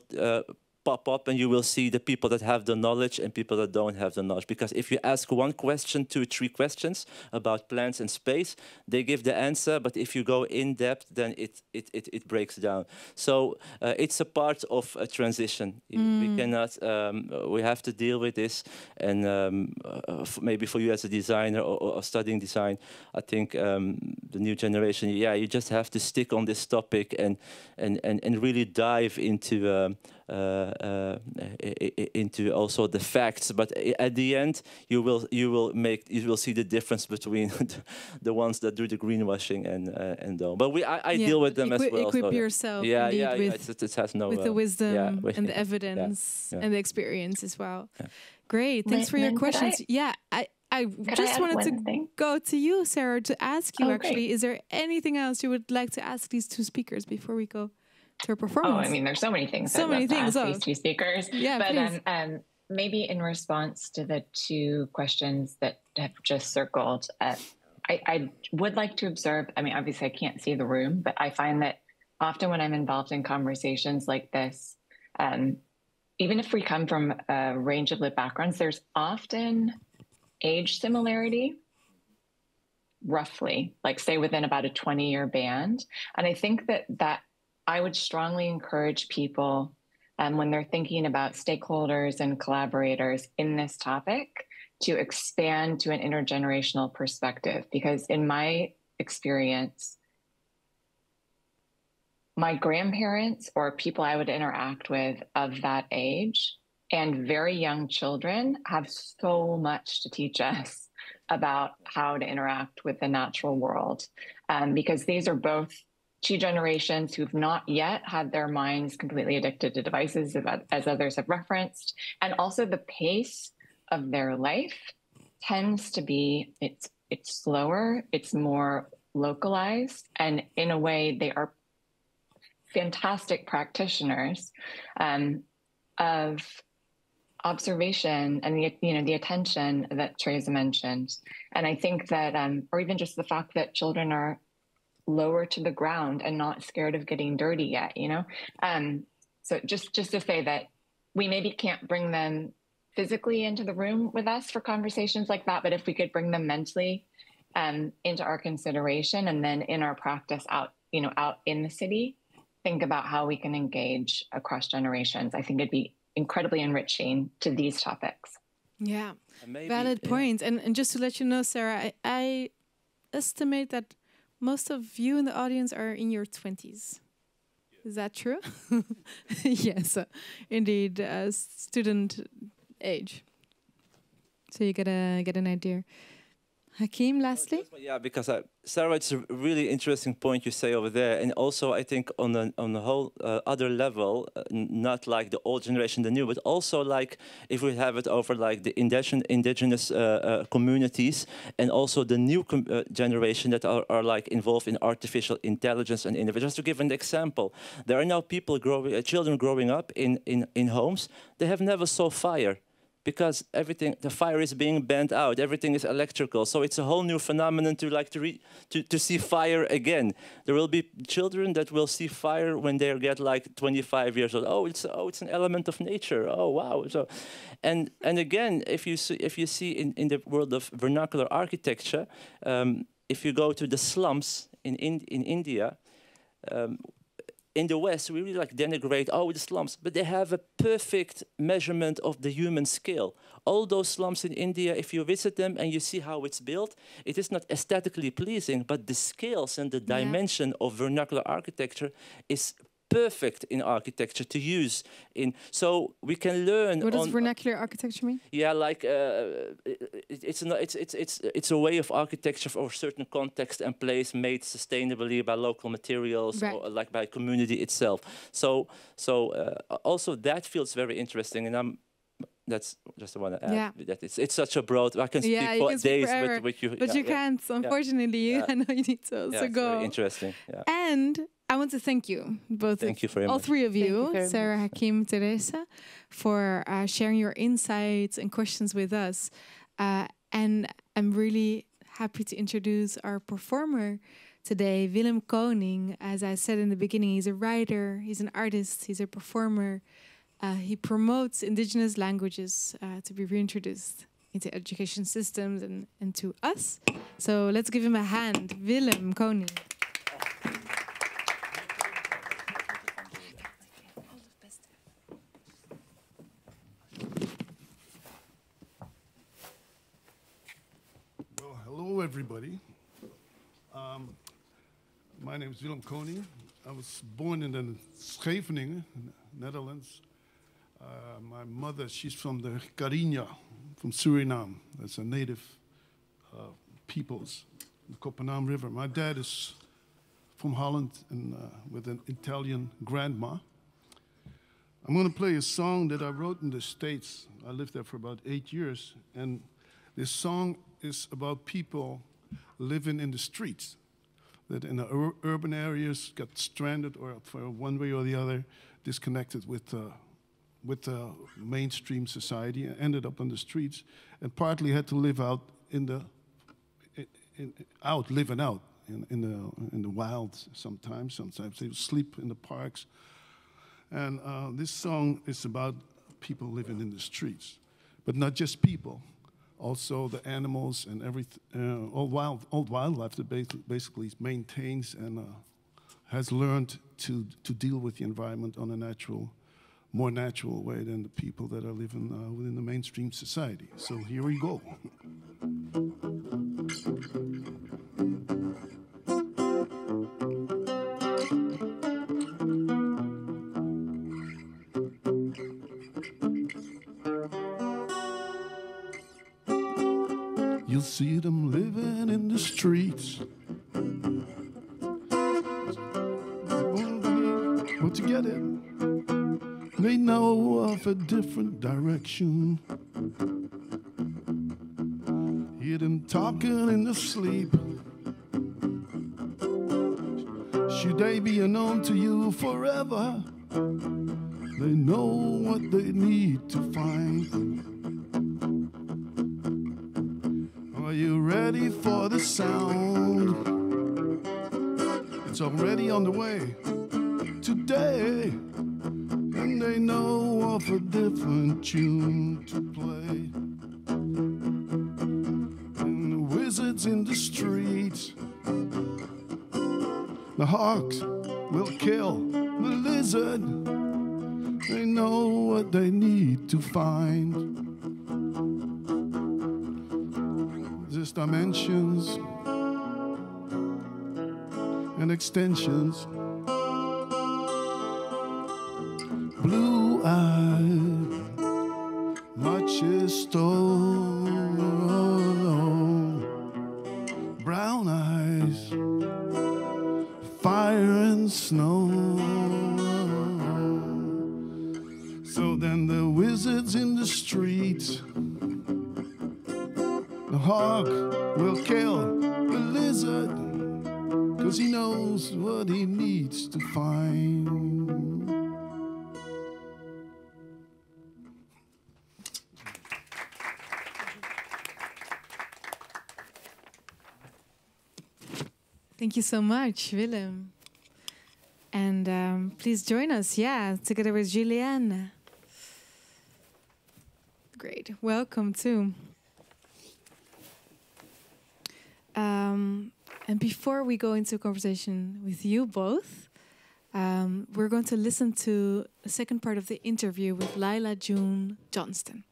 pop up, and you will see the people that have the knowledge and people that don't have the knowledge. Because if you ask one question, 2, 3 questions about plants and space, they give the answer. But if you go in depth, then it breaks down. So it's a part of a transition. We cannot. We have to deal with this. And maybe for you as a designer or studying design, I think the new generation. You just have to stick on this topic and really dive into. Into also the facts, but at the end you will see the difference between the ones that do the greenwashing and don't. But I deal with them as well. Equip yourself. It has no with the wisdom and the evidence and the experience as well. Great, thanks for your questions. I just wanted to go to you, Sarah, to ask you, actually, is there anything else you would like to ask these two speakers before we go to our performance? Oh, I mean, there's so many things. I'd love to ask these two speakers. Yeah, but maybe in response to the two questions that have just circled, I would like to observe, I mean, obviously I can't see the room, but I find that often when I'm involved in conversations like this, even if we come from a range of lived backgrounds, there's often age similarity, roughly, like say within about a 20-year band. And I think that I would strongly encourage people when they're thinking about stakeholders and collaborators in this topic to expand to an intergenerational perspective, because in my experience, my grandparents or people I would interact with of that age and very young children have so much to teach us about how to interact with the natural world, because these are both two generations who've not yet had their minds completely addicted to devices, as others have referenced, and also the pace of their life tends to be, it's slower, it's more localized, and in a way they are fantastic practitioners of observation and the attention that Teresa mentioned. And I think that, or even just the fact that children are lower to the ground and not scared of getting dirty yet, So just to say that we maybe can't bring them physically into the room with us for conversations like that, but if we could bring them mentally into our consideration, and then in our practice out in the city, think about how we can engage across generations. I think it'd be incredibly enriching to these topics. Yeah, valid point. And just to let you know, Sarah, I estimate that most of you in the audience are in your 20s. Is that true? Yes, indeed, student age. So you get an idea. Hakeem, lastly? Yeah, because Sarah, it's a really interesting point you say over there. And also, I think on the whole other level, not like the old generation, the new, but also like if we have it over like the indigenous communities, and also the new generation that are like involved in artificial intelligence and innovation. Just to give an example, there are now children growing up in homes, they have never saw fire, because the fire is being bent out, everything is electrical. So it's a whole new phenomenon to see fire again. There will be children that will see fire when they get like 25 years old. Oh, it's an element of nature. Oh, wow. So, and again, if you see in the world of vernacular architecture, if you go to the slums in India. In the West, we really like denigrate, the slums, but they have a perfect measurement of the human scale. All those slums in India, if you visit them and you see how it's built, it is not aesthetically pleasing, but the scales and the dimension of vernacular architecture is perfect in architecture to use. So we can learn. What does vernacular architecture mean? Yeah, like it's a way of architecture for a certain context and place made sustainably by local materials, or like by community itself. So also that feels very interesting, and that's just what I want to add. That it's such a broad. I can speak for days with you, but you can't. Unfortunately, I know you need to also go. Very interesting. Yeah. And I want to thank you, all three of you, Sarah, Hakeem, Teresa, for sharing your insights and questions with us. And I'm really happy to introduce our performer today, Willem Koning. As I said in the beginning, he's a writer, he's an artist, he's a performer. He promotes indigenous languages to be reintroduced into education systems and to us. So let's give him a hand. Willem Koning. Hello, everybody. My name is Willem Koning. I was born in Scheveningen, Netherlands. My mother, she's from the Cariña, from Suriname. That's a native peoples, the Kopanam River. My dad is from Holland and with an Italian grandma. I'm going to play a song that I wrote in the States. I lived there for about 8 years, and this song is about people living in the streets, that in the urban areas got stranded or for one way or the other disconnected with the mainstream society and ended up on the streets, and partly had to live out living out in the wild sometimes. Sometimes they would sleep in the parks. And this song is about people living in the streets, but not just people, also the animals and everything, all wildlife that basically maintains and has learned to deal with the environment on a more natural way than the people that are living within the mainstream society. So here we go. You'll see them living in the streets. But to get it, they know of a different direction. Hear them talking in their sleep. Should they be unknown to you forever? They know what they need to find. Are you ready for the sound? It's already on the way today, and they know of a different tune to play. And the wizards in the streets, the hawks will kill the lizard. They know what they need to find. There's dimensions and extensions. Blue-eyed, much is stone. Brown eyes, fire and snow. So then the wizards in the streets, the hawk will kill the lizard, 'cause he knows what he needs to find. Thank you so much, Willem. And please join us, together with Julianne. Great, welcome too. And before we go into a conversation with you both, we're going to listen to the second part of the interview with Lila June Johnston.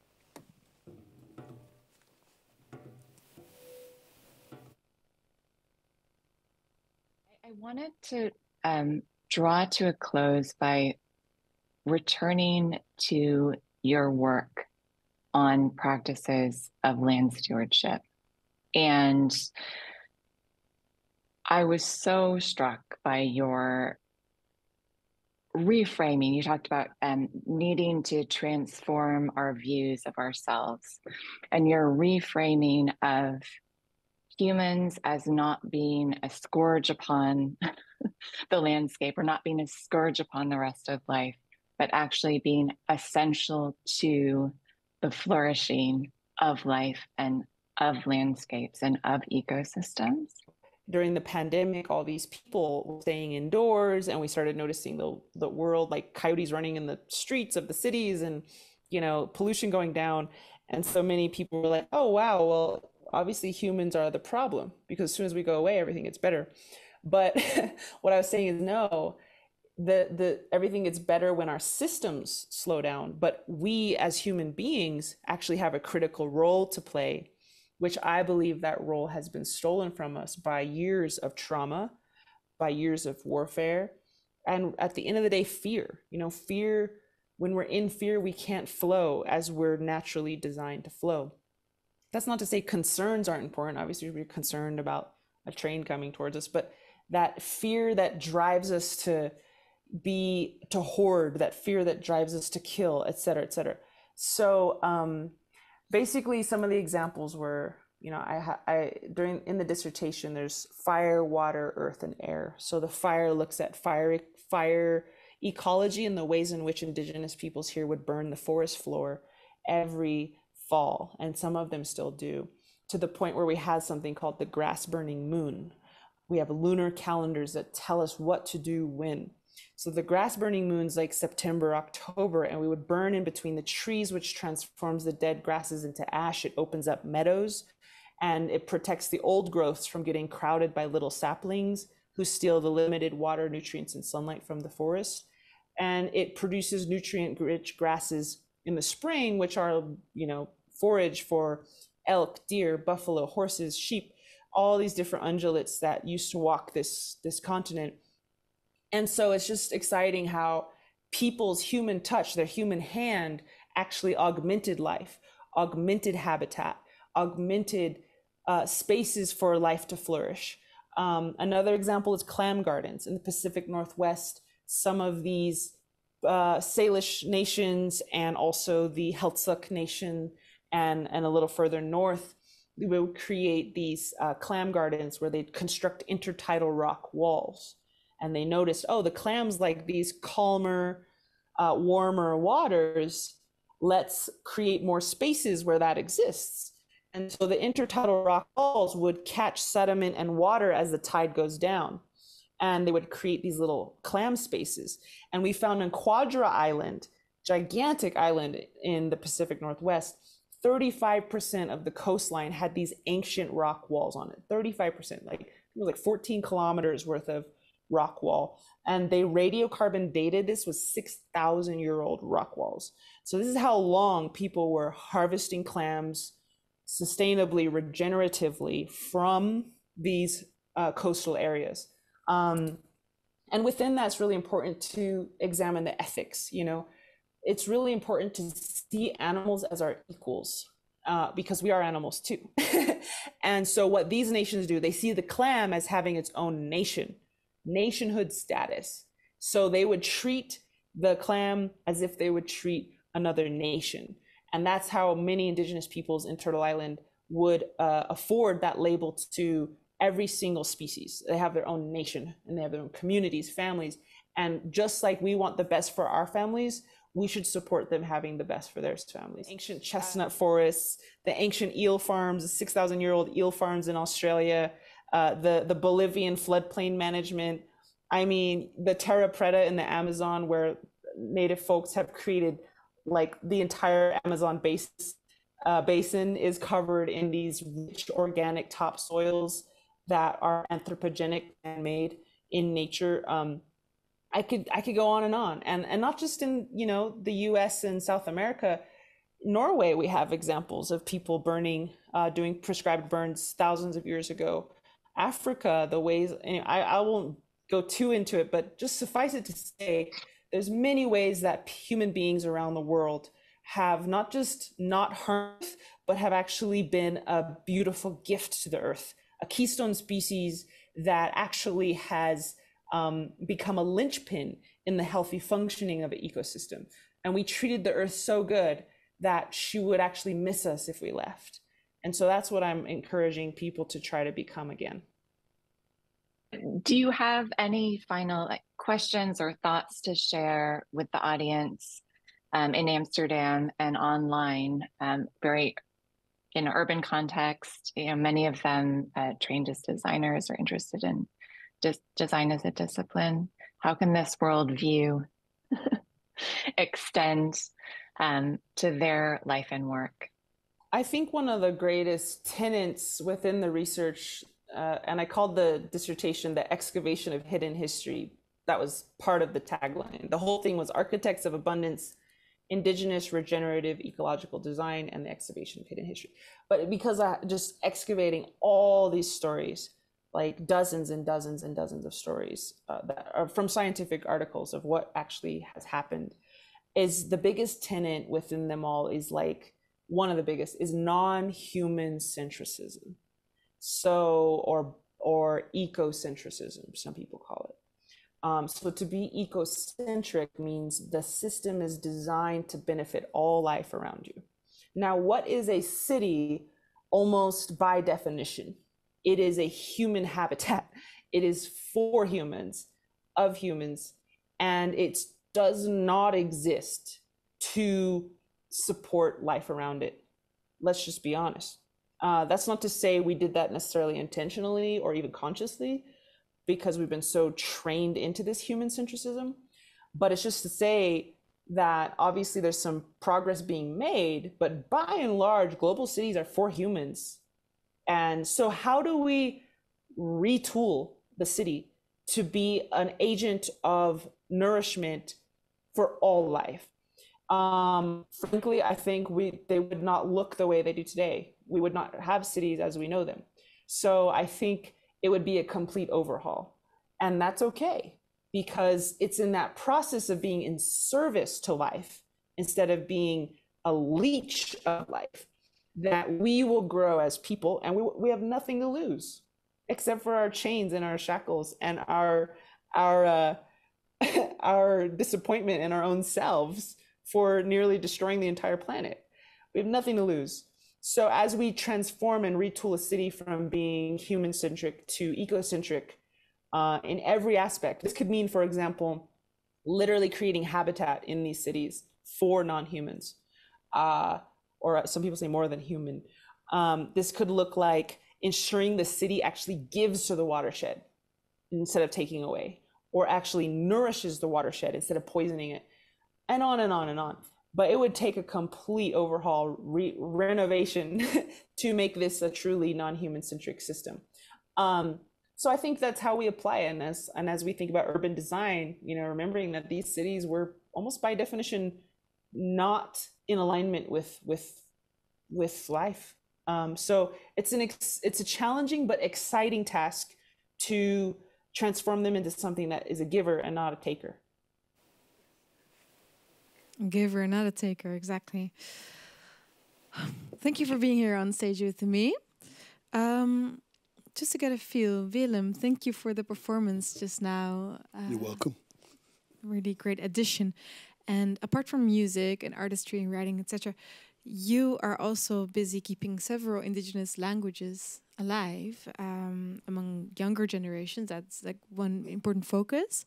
I wanted to draw to a close by returning to your work on practices of land stewardship. And I was so struck by your reframing. You talked about needing to transform our views of ourselves, and your reframing of humans as not being a scourge upon the landscape, or not being a scourge upon the rest of life, but actually being essential to the flourishing of life and of landscapes and of ecosystems. During the pandemic, all these people were staying indoors, and we started noticing the world, like coyotes running in the streets of the cities, and pollution going down. And so many people were like, oh wow, well obviously humans are the problem, because as soon as we go away, everything gets better. But what I was saying is no, everything gets better when our systems slow down, but we as human beings actually have a critical role to play, which I believe that role has been stolen from us by years of trauma, by years of warfare, and at the end of the day, fear. Fear, when we're in fear, we can't flow as we're naturally designed to flow. That's not to say concerns aren't important. Obviously, we're concerned about a train coming towards us, but that fear that drives us to hoard, that fear that drives us to kill, et cetera, et cetera. So basically, some of the examples were You know, in the dissertation, there's fire, water, earth, and air. So the fire looks at fire ecology and the ways in which indigenous peoples here would burn the forest floor every fall, and some of them still do, to the point where we had something called the grass burning moon. We have lunar calendars that tell us what to do when. So the grass burning moon's like September, October, and we would burn in between the trees, which transforms the dead grasses into ash. It opens up meadows, and it protects the old growths from getting crowded by little saplings who steal the limited water, nutrients, and sunlight from the forest. And it produces nutrient-rich grasses in the spring, which are, you know, forage for elk, deer, buffalo, horses, sheep, all these different ungulates that used to walk this continent. And so it's just exciting how people's human touch, their human hand, actually augmented life, augmented habitat, augmented spaces for life to flourish. Another example is clam gardens in the Pacific Northwest. Some of these Salish nations and also the Heiltsuk Nation and a little further north, we would create these clam gardens where they'd construct intertidal rock walls. And they noticed, oh, the clams like these calmer, warmer waters. Let's create more spaces where that exists. And so the intertidal rock walls would catch sediment and water as the tide goes down. And they would create these little clam spaces. And we found on Quadra Island, gigantic island in the Pacific Northwest, 35% of the coastline had these ancient rock walls on it. 35%, like it was like 14 kilometers worth of rock wall. And they radiocarbon dated this was 6,000-year-old rock walls. So this is how long people were harvesting clams sustainably, regeneratively from these coastal areas. And within that, it's really important to examine the ethics. You know, it's really important to see animals as our equals, because we are animals too. And so what these nations do, they see the clam as having its own nationhood status. So they would treat the clam as if they would treat another nation. And that's how many indigenous peoples in Turtle Island would afford that label to every single species. They have their own nation and they have their own communities, families. And just like we want the best for our families, we should support them having the best for their families. Ancient chestnut forests, the ancient eel farms, the 6,000-year-old eel farms in Australia, the Bolivian floodplain management. I mean, the Terra Preta in the Amazon, where native folks have created like the entire Amazon basin is covered in these rich organic topsoils that are anthropogenic and made in nature. I could go on, and not just in, you know, the US and South America. Norway, we have examples of people burning, doing prescribed burns thousands of years ago. Africa, the ways, I won't go too into it, but just suffice it to say, there's many ways that human beings around the world have not just not harmed, but have actually been a beautiful gift to the earth, a keystone species that actually has become a linchpin in the healthy functioning of an ecosystem. And we treated the earth so good that she would actually miss us if we left. And so that's what I'm encouraging people to try to become again. Do you have any final questions or thoughts to share with the audience in Amsterdam and online, very in an urban context? You know, many of them trained as designers or interested in design as a discipline. How can this worldview extend to their life and work? I think one of the greatest tenets within the research, and I called the dissertation the excavation of hidden history. That was part of the tagline. The whole thing was architects of abundance, indigenous regenerative ecological design, and the excavation of hidden history. But because I just excavating all these stories, like dozens and dozens and dozens of stories that are from scientific articles of what actually has happened, is the biggest tenet within them all is like, one of the biggest is non-human centricism. So, or ecocentrism, some people call it. So to be ecocentric means the system is designed to benefit all life around you. Now, what is a city almost by definition. It is a human habitat. It is for humans, of humans, and it does not exist to support life around it. Let's just be honest. That's not to say we did that necessarily intentionally or even consciously, because we've been so trained into this human centricism, but it's just to say that obviously there's some progress being made, but by and large, global cities are for humans. And so how do we retool the city to be an agent of nourishment for all life? Frankly, I think they would not look the way they do today. We would not have cities as we know them. So I think it would be a complete overhaul. And that's okay, because it's in that process of being in service to life instead of being a leech of life that we will grow as people, and we have nothing to lose except for our chains and our shackles and our disappointment in our own selves for nearly destroying the entire planet. We have nothing to lose. So as we transform and retool a city from being human-centric to eco-centric in every aspect, this could mean, for example, literally creating habitat in these cities for non-humans, or some people say more than human. This could look like ensuring the city actually gives to the watershed instead of taking away, or actually nourishes the watershed instead of poisoning it, and on and on and on. But it would take a complete overhaul, renovation to make this a truly non-human centric system. So I think that's how we apply it. And as we think about urban design, remembering that these cities were almost by definition not in alignment with life. So it's a challenging but exciting task to transform them into something that is a giver and not a taker. Giver, not a taker, exactly. Thank you for being here on stage with me. Just to get a feel, Willem, thank you for the performance just now. You're welcome. Really great addition. And apart from music and artistry and writing, etc., you are also busy keeping several indigenous languages alive among younger generations. That's like one important focus.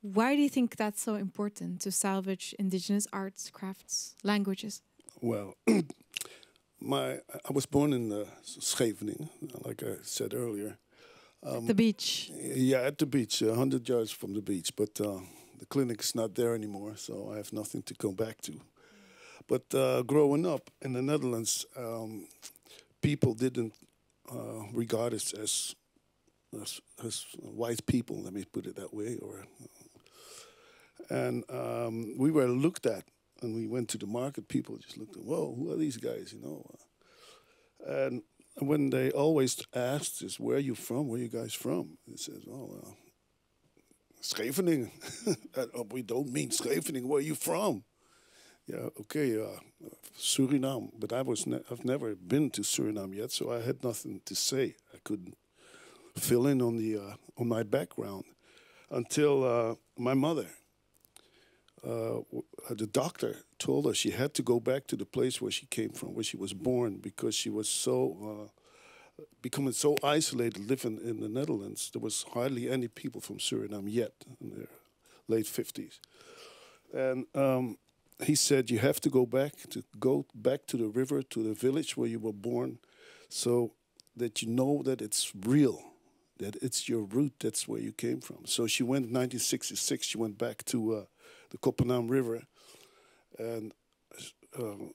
Why do you think that's so important to salvage indigenous arts, crafts, languages? Well, I was born in Scheveningen, like I said earlier. At the beach? Yeah, at the beach, 100 yards from the beach. But the clinic's not there anymore, so I have nothing to go back to. But growing up in the Netherlands, people didn't regard us as white people, let me put it that way. And we were looked at. And we went to the market, people just looked at, whoa, who are these guys, And when they always asked us, where are you from, where are you guys from? They said, Scheveningen. We don't mean Scheveningen, where are you from? Yeah, okay, Suriname. But I've never been to Suriname yet, so I had nothing to say. I couldn't fill in on my background until my mother. The doctor told her she had to go back to the place where she came from, where she was born, because she was becoming so isolated living in the Netherlands. There was hardly any people from Suriname yet in their late 50s. And he said, you have to go back to the river, to the village where you were born, so that you know that it's real, that it's your root, that's where you came from. So she went in 1966, she went back to the Kopenhagen River, and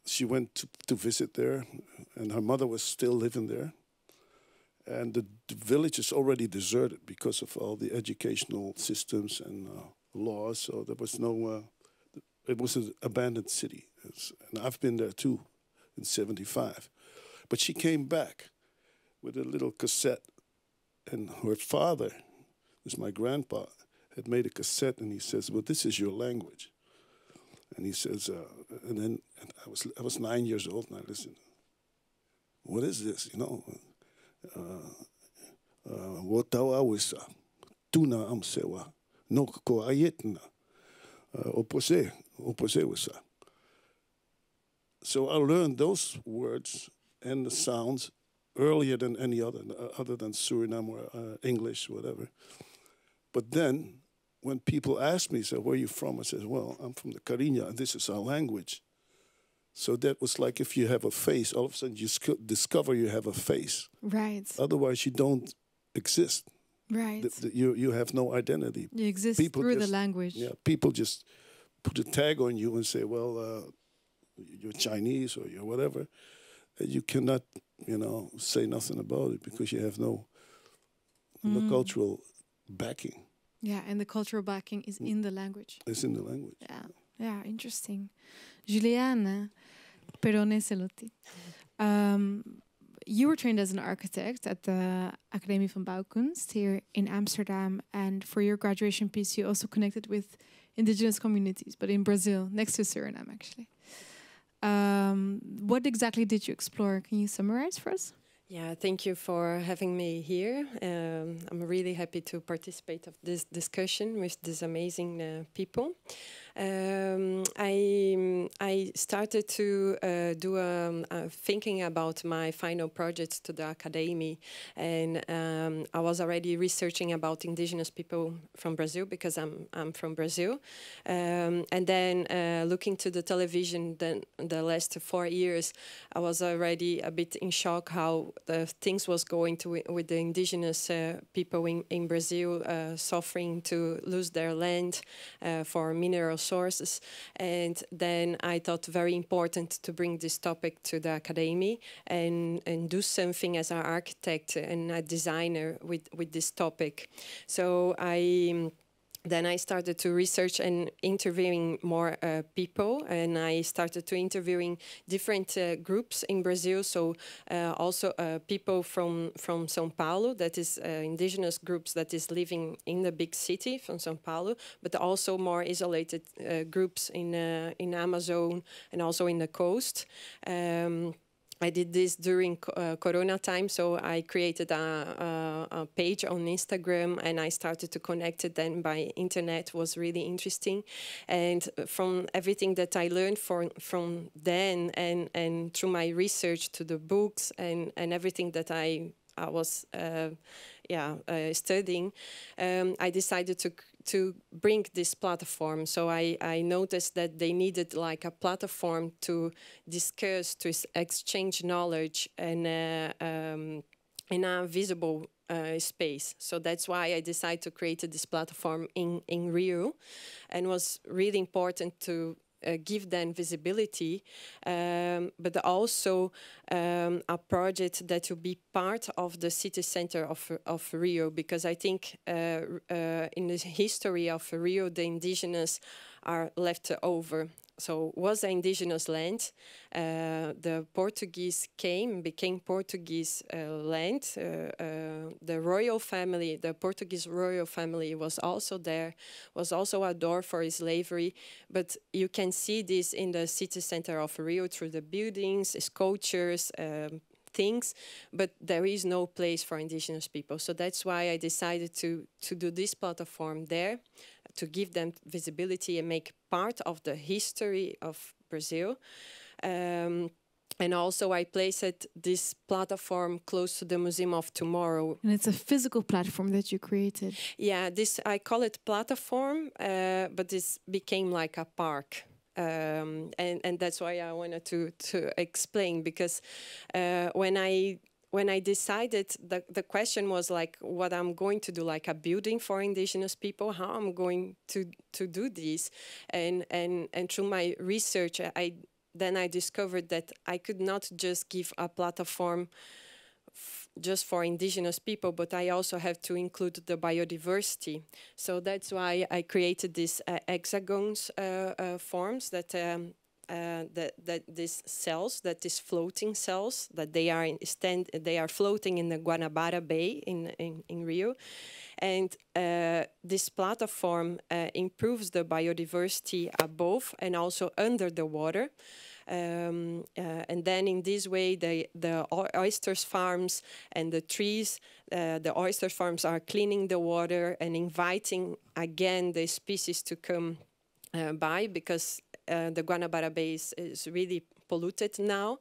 she went to visit there, and her mother was still living there. And the village is already deserted because of all the educational systems and laws, so there was no, it was an abandoned city. And I've been there too, in '75. But she came back with a little cassette, and her father, who's my grandpa, had made a cassette, and he says, well, this is your language. And he says, and I was 9 years old, and I listened. What is this, Wotawawisa, Tuna Amsewa, Noko Ayetna, Opose Wisa. So I learned those words and the sounds earlier than any other than Suriname or English, whatever. But then, when people ask me, say, where are you from? I said, well, I'm from the Cariña, and this is our language. So that was like if you have a face, all of a sudden you discover you have a face. Right. Otherwise, you don't exist. Right. You have no identity. You exist through the language. Yeah, people just put a tag on you and say, well, you're Chinese or you're whatever. And you cannot, say nothing about it because you have no cultural backing. Yeah, and the cultural backing is in the language. It's in the language. Yeah, interesting. Juliane Perrone-Celotti. You were trained as an architect at the Academie van Bouwkunst here in Amsterdam, and for your graduation piece you also connected with indigenous communities, but in Brazil, next to Suriname actually. What exactly did you explore? Can you summarize for us? Yeah, thank you for having me here. I'm really happy to participate of this discussion with these amazing people. I started to do thinking about my final projects to the Academy, and I was already researching about indigenous people from Brazil because I'm from Brazil, and then looking to the television. Then the last 4 years, I was already a bit in shock how the things was going with the indigenous people in Brazil, suffering to lose their land for mineral sources. And then I thought very important to bring this topic to the Academy and do something as an architect and a designer with this topic. So then I started to research and interviewing more people, and I started to interviewing different groups in Brazil. So also people from São Paulo, that is indigenous groups that is living in the big city from São Paulo, but also more isolated groups in Amazon and also in the coast. I did this during Corona time, so I created a page on Instagram, and I started to connect it then by internet. It was really interesting, and from everything that I learned from then and through my research to the books and everything that I was studying, I decided to bring this platform. So I noticed that they needed like a platform to discuss, to exchange knowledge and in a visible space. So that's why I decided to create this platform in Rio, and was really important to give them visibility, but also a project that will be part of the city center of Rio, because I think in the history of Rio, the indigenous are left over. So was an indigenous land. The Portuguese became Portuguese land. The royal family, the Portuguese royal family was also there, was also a door for slavery. But you can see this in the city center of Rio through the buildings, sculptures, things, but there is no place for indigenous people. So that's why I decided to do this platform there, to give them visibility and make part of the history of Brazil. And also I placed this platform close to the Museum of Tomorrow. And it's a physical platform that you created. Yeah, I call it platform, but this became like a park. And that's why I wanted to explain, because when I decided, the question was like what I'm going to do, like a building for indigenous people, how I'm going to do this. And through my research, then I discovered that I could not just give a platform just for indigenous people, but I also have to include the biodiversity. So that's why I created these hexagons forms that these cells, that these floating cells, that they are floating in the Guanabara Bay in Rio. And this platform improves the biodiversity above and also under the water. And then in this way, the oyster farms and the trees, the oyster farms are cleaning the water and inviting again the species to come by, because the Guanabara Bay is really polluted now.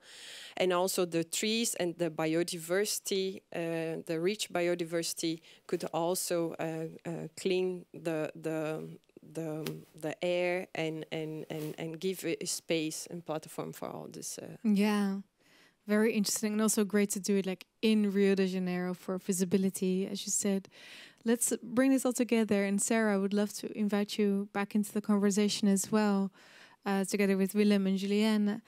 And also the trees and the biodiversity, the rich biodiversity could also clean the air and give a space and platform for all this. Yeah, very interesting, and also great to do it like in Rio de Janeiro for visibility, as you said. Let's bring this all together, and Sarah, I would love to invite you back into the conversation as well, together with Willem and Juliana.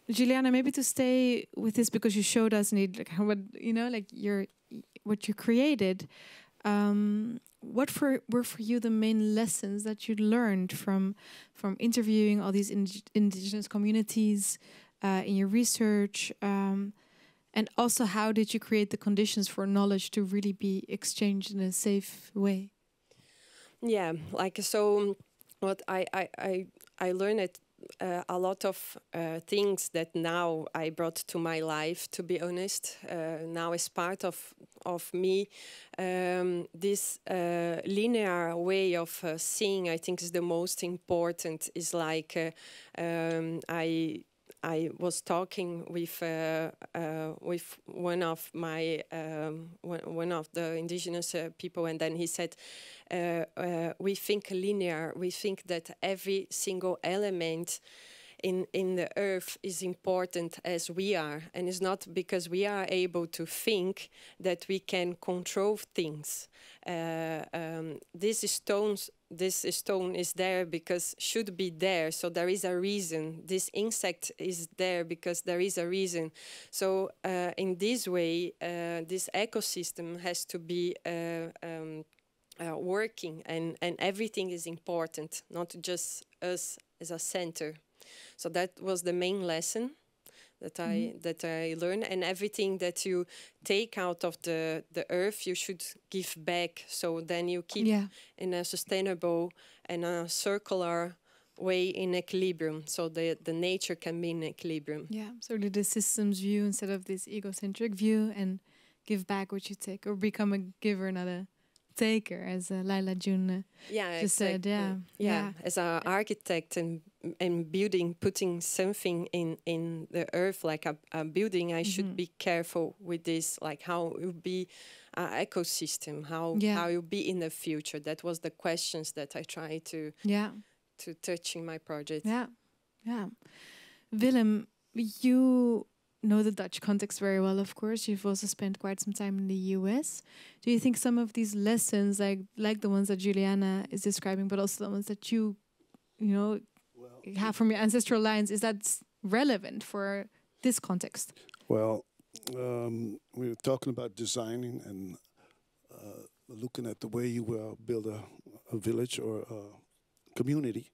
Juliana, maybe to stay with this, because you showed us indeed like what what you created. What were for you the main lessons that you learned from interviewing all these indigenous communities in your research, and also how did you create the conditions for knowledge to really be exchanged in a safe way? Yeah, like so, what I learned a lot of things that now I brought to my life, to be honest. Now as part of me, this linear way of seeing, I think, is the most important. Is like I was talking with one of my one of the indigenous people, and then he said, we think linear. We think that every single element in the earth is important as we are, and it's not because we are able to think that we can control things. This stone is there because should be there, so there is a reason. This insect is there because there is a reason. So in this way, this ecosystem has to be working, and everything is important, not just us as a center. So that was the main lesson that I learned, and everything that you take out of the earth, you should give back. So then you keep in a sustainable and a circular way in equilibrium, so the nature can be in equilibrium. Yeah, so the systems view instead of this egocentric view, and give back what you take, or become a giver, not a taker, as Laila June just said. Yeah, as an architect and building, putting something in the earth like a building, I should be careful with this, like how it will be an ecosystem, how it will be in the future. That was the questions that I tried to touch in my project. Willem, you know the Dutch context very well, of course. You've also spent quite some time in the US. Do you think some of these lessons, like the ones that Juliana is describing, but also the ones that you have from your ancestral lines, is that relevant for this context? Well, we were talking about designing and looking at the way you build a village or a community.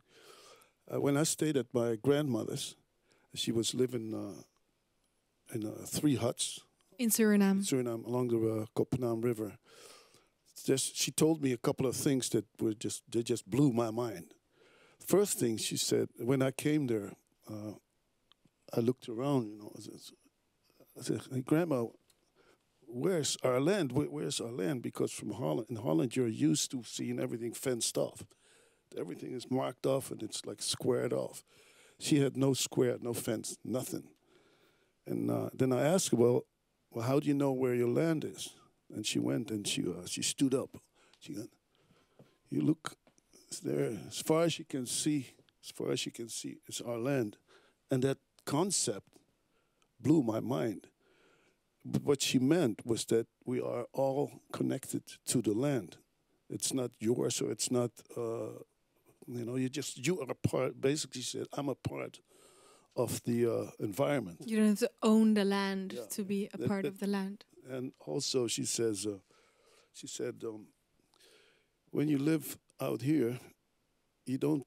When I stayed at my grandmother's, she was living in 3 huts. In Suriname. Along the Kopanam River. She told me a couple of things that just blew my mind. First thing she said, when I came there, I looked around, I said, hey, Grandma, where's our land? Where's our land? Because in Holland, you're used to seeing everything fenced off. Everything is marked off and it's like squared off. She had no square, no fence, nothing. And then I asked her, well, how do you know where your land is? And she went and she stood up. She went, you look, it's there, as far as you can see, it's our land. And that concept blew my mind. But what she meant was that we are all connected to the land. It's not yours, or it's not, you are a part, basically she said, I'm a part of the environment. You don't have to own the land to be a part of the land. And also she said, when you live out here, you don't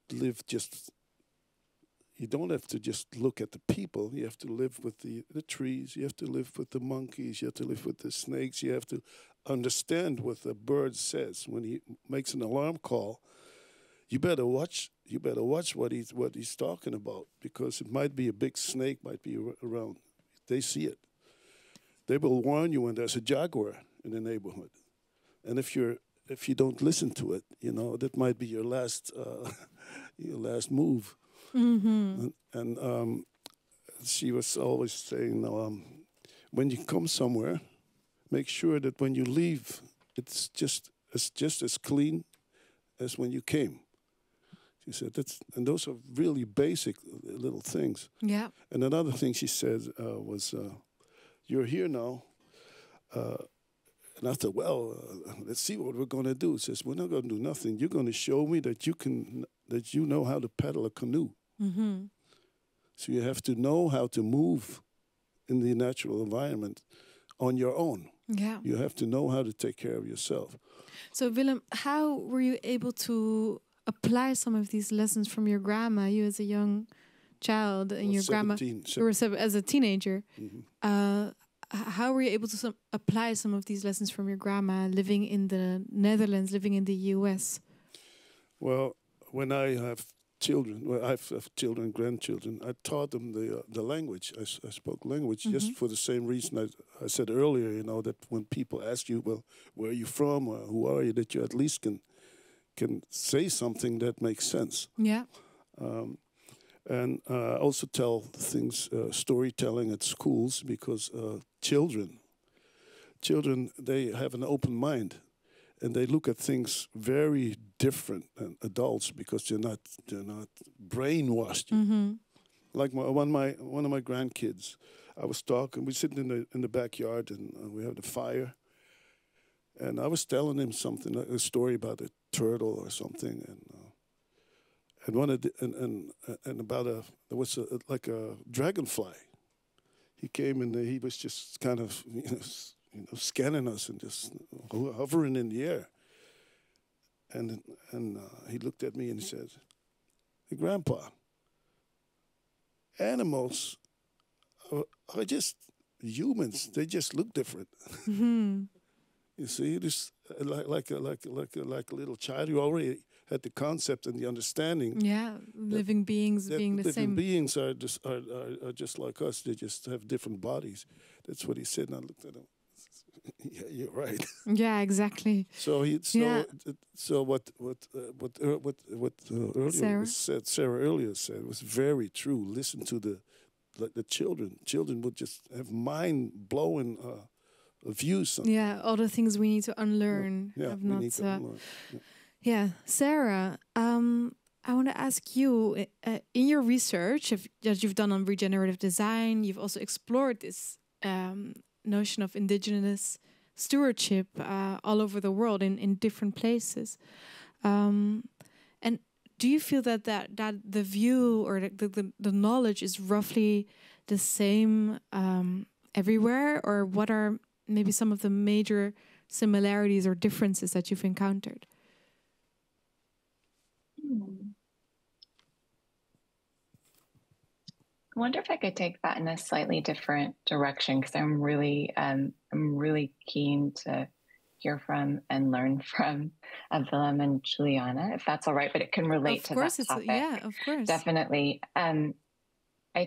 have to just look at the people. You have to live with the trees. You have to live with the monkeys. You have to live with the snakes. You have to understand what the bird says when he makes an alarm call. You better watch what he's talking about, because it might be a big snake, might be around. They see it. They will warn you when there's a jaguar in the neighborhood. And if you don't listen to it, that might be your last move. And she was always saying, when you come somewhere, make sure that when you leave, it's just as clean as when you came. She said and those are really basic little things. Yeah. And another thing she said was, "You're here now." And I thought, well, let's see what we're going to do. She says, "We're not going to do nothing. You're going to show me that you know how to paddle a canoe. So you have to know how to move in the natural environment on your own. Yeah. You have to know how to take care of yourself." So Willem, how were you able to apply some of these lessons from your grandma? You as a young child and your grandma, you were as a teenager. How were you able to apply some of these lessons from your grandma living in the Netherlands, living in the US? Well, when I have children, I have children, grandchildren, I taught them the language. I spoke language just for the same reason I said earlier, that when people ask you, well, where are you from or who are you, that you at least can say something that makes sense. Yeah. And I also tell things, storytelling at schools, because children, they have an open mind, and they look at things very different than adults because they're not brainwashed. Like one of my grandkids, I was talking. We sitting in the backyard, and we have the fire, and I was telling him something, a story about a turtle or something, and about there was like a dragonfly. He came and he was just kind of scanning us and just hovering in the air. And he looked at me and he said, "Hey, Grandpa, animals are just humans. They just look different." You see, this like a little child. You already had the concept and the understanding. Yeah, living beings being the same. Living beings are just like us. They just have different bodies. That's what he said. And I looked at him. Yeah, you're right. Yeah, exactly. So what earlier Sarah earlier said was very true. Listen to the children. Children would just have mind-blowing views. Yeah, all the things we need to unlearn. Yeah, we need to unlearn. Yeah, Sarah, I want to ask you, in your research that you've done on regenerative design, you've also explored this notion of indigenous stewardship all over the world in different places. And do you feel that the view or the knowledge is roughly the same everywhere? Or what are maybe some of the major similarities or differences that you've encountered? I wonder if I could take that in a slightly different direction, because I'm really keen to hear from and learn from Willem and Juliana, if that's all right. But it can relate to that topic. Yeah, of course, definitely. I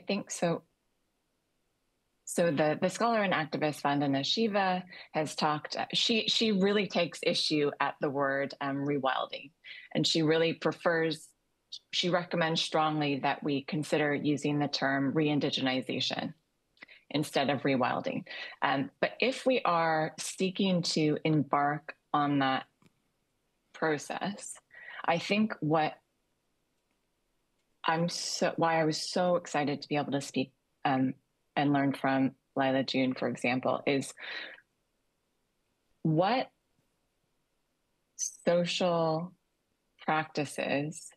think so. So the scholar and activist Vandana Shiva has talked. She really takes issue at the word rewilding, and she really prefers. She recommends strongly that we consider using the term re-indigenization instead of rewilding. But if we are seeking to embark on that process, I think why I was so excited to be able to speak and learn from Lila June, for example, is what social practices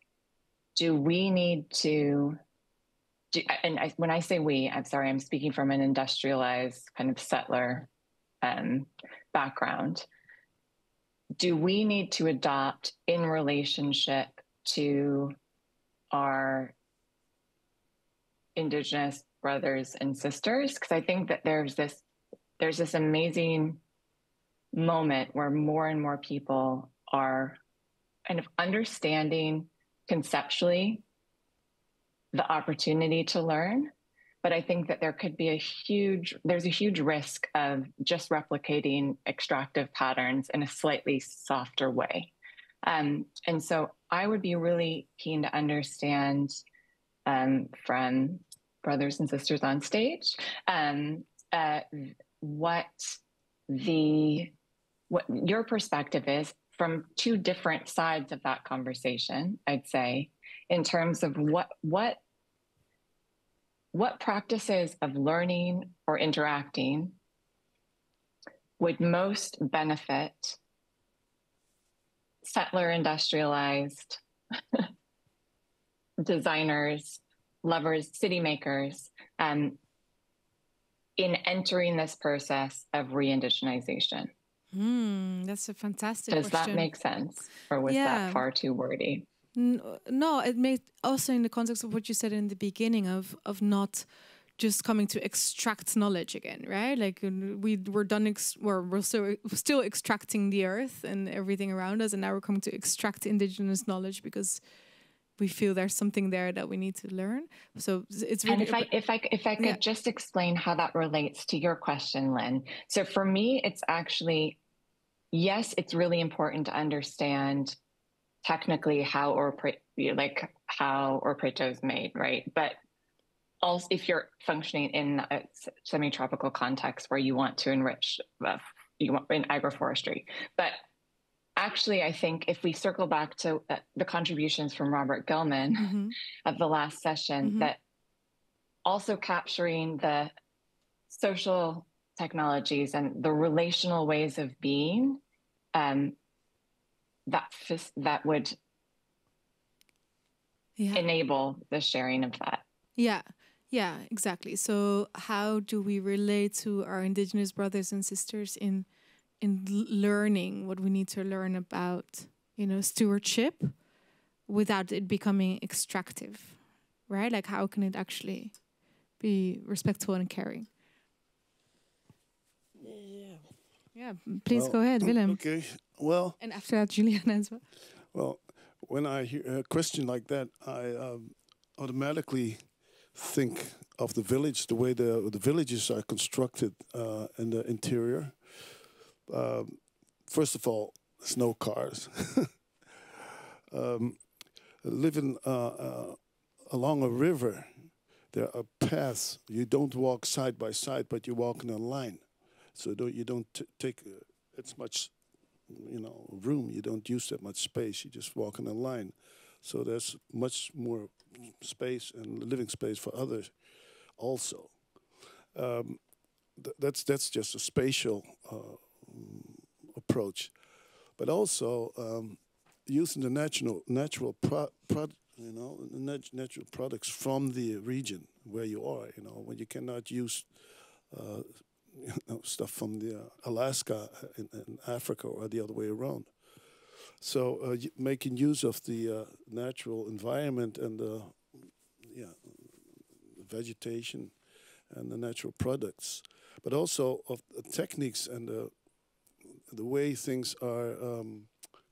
do we need to do? And when I say we, I'm sorry, I'm speaking from an industrialized kind of settler background. Do we need to adopt in relationship to our Indigenous brothers and sisters? Because I think that there's this amazing moment where more and more people are kind of understanding conceptually the opportunity to learn, but I think that there's a huge risk of just replicating extractive patterns in a slightly softer way. And so I would be really keen to understand from brothers and sisters on stage, what your perspective is from two different sides of that conversation, I'd say, in terms of what practices of learning or interacting would most benefit settler industrialized designers, lovers, city makers, in entering this process of re-indigenization. That's a fantastic question. Does that make sense? Or was that far too wordy? No, it made also in the context of what you said in the beginning of not just coming to extract knowledge again, right? Like we're still extracting the earth and everything around us, and now we're coming to extract indigenous knowledge because we feel there's something there that we need to learn. So it's really. And if I could just explain how that relates to your question, Lynn. So for me, it's actually, yes, it's really important to understand technically how Orprito is made, right? But also, if you're functioning in a semi-tropical context where you want to enrich, you want in agroforestry, but actually, I think if we circle back to the contributions from Robert Gilman of the last session, that also capturing the social technologies and the relational ways of being, that would enable the sharing of that. Yeah, exactly. So how do we relate to our indigenous brothers and sisters in learning what we need to learn about, stewardship without it becoming extractive, right? Like how can it actually be respectful and caring? Yeah, please go ahead, Willem. Okay, well. And after that, Juliana as well. Well, when I hear a question like that, I automatically think of the village, the way the villages are constructed in the interior. First of all, there's no cars. Living along a river, there are paths. You don't walk side by side, but you walk in a line. So you don't take as much, room. You don't use that much space. You just walk in a line. So there's much more space and living space for others also. That's just a spatial approach, but also using the natural products from the region where you are. When you cannot use stuff from the Alaska in Africa or the other way around. So making use of the natural environment and the vegetation and the natural products, but also of the techniques and the way things are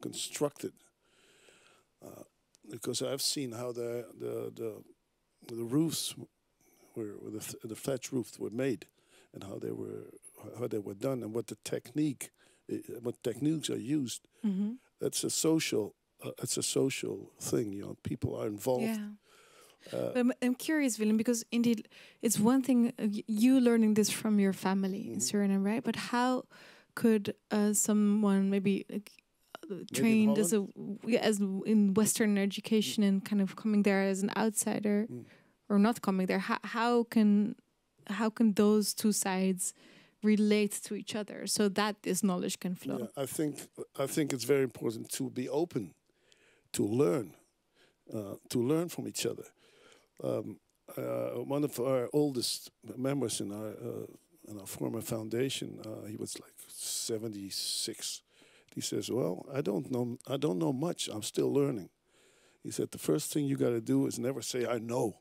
constructed. Because I've seen how the roofs the thatch roofs were made, and how they were done, and what techniques are used. Mm-hmm. That's a social. It's a social thing. People are involved. Yeah. I'm curious, Willem, because indeed, it's one thing you learning this from your family in Suriname, right? But how could someone maybe trained as in Western education and kind of coming there as an outsider, or not coming there? How can those two sides relate to each other so that this knowledge can flow? Yeah, I think it's very important to be open, to learn from each other. One of our oldest members in our former foundation, he was like 76. He says, "Well, I don't know much. I'm still learning." He said, "The first thing you got to do is never say I know."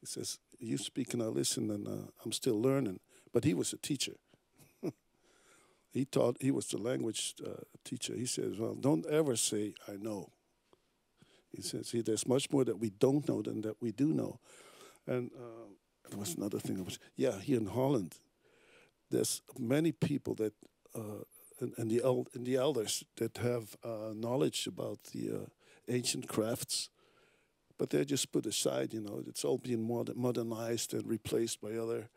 He says, "You speak and I listen, and I'm still learning." But he was a teacher. He was the language teacher. He says, "Well, don't ever say I know." He says, "See, there's much more that we don't know than that we do know." And there was another thing. Here in Holland, there's many people that and the elders that have knowledge about the ancient crafts, but they're just put aside. It's all being modernized and replaced by other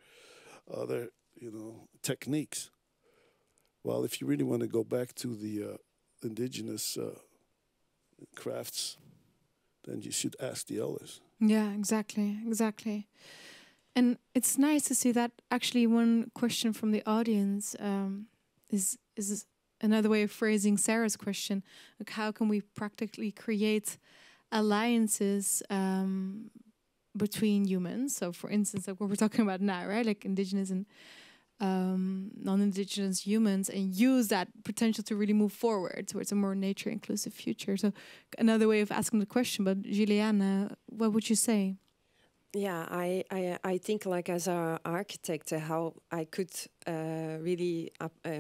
techniques. Well, if you really want to go back to the indigenous crafts, then you should ask the elders. Yeah, exactly. And it's nice to see that actually one question from the audience is another way of phrasing Sarah's question. Like, how can we practically create alliances between humans? So, for instance, like what we're talking about now, right? Like indigenous and non-indigenous humans, and use that potential to really move forward towards a more nature-inclusive future. So, another way of asking the question. But Juliana, what would you say? Yeah, I think, like, as an architect, how I could really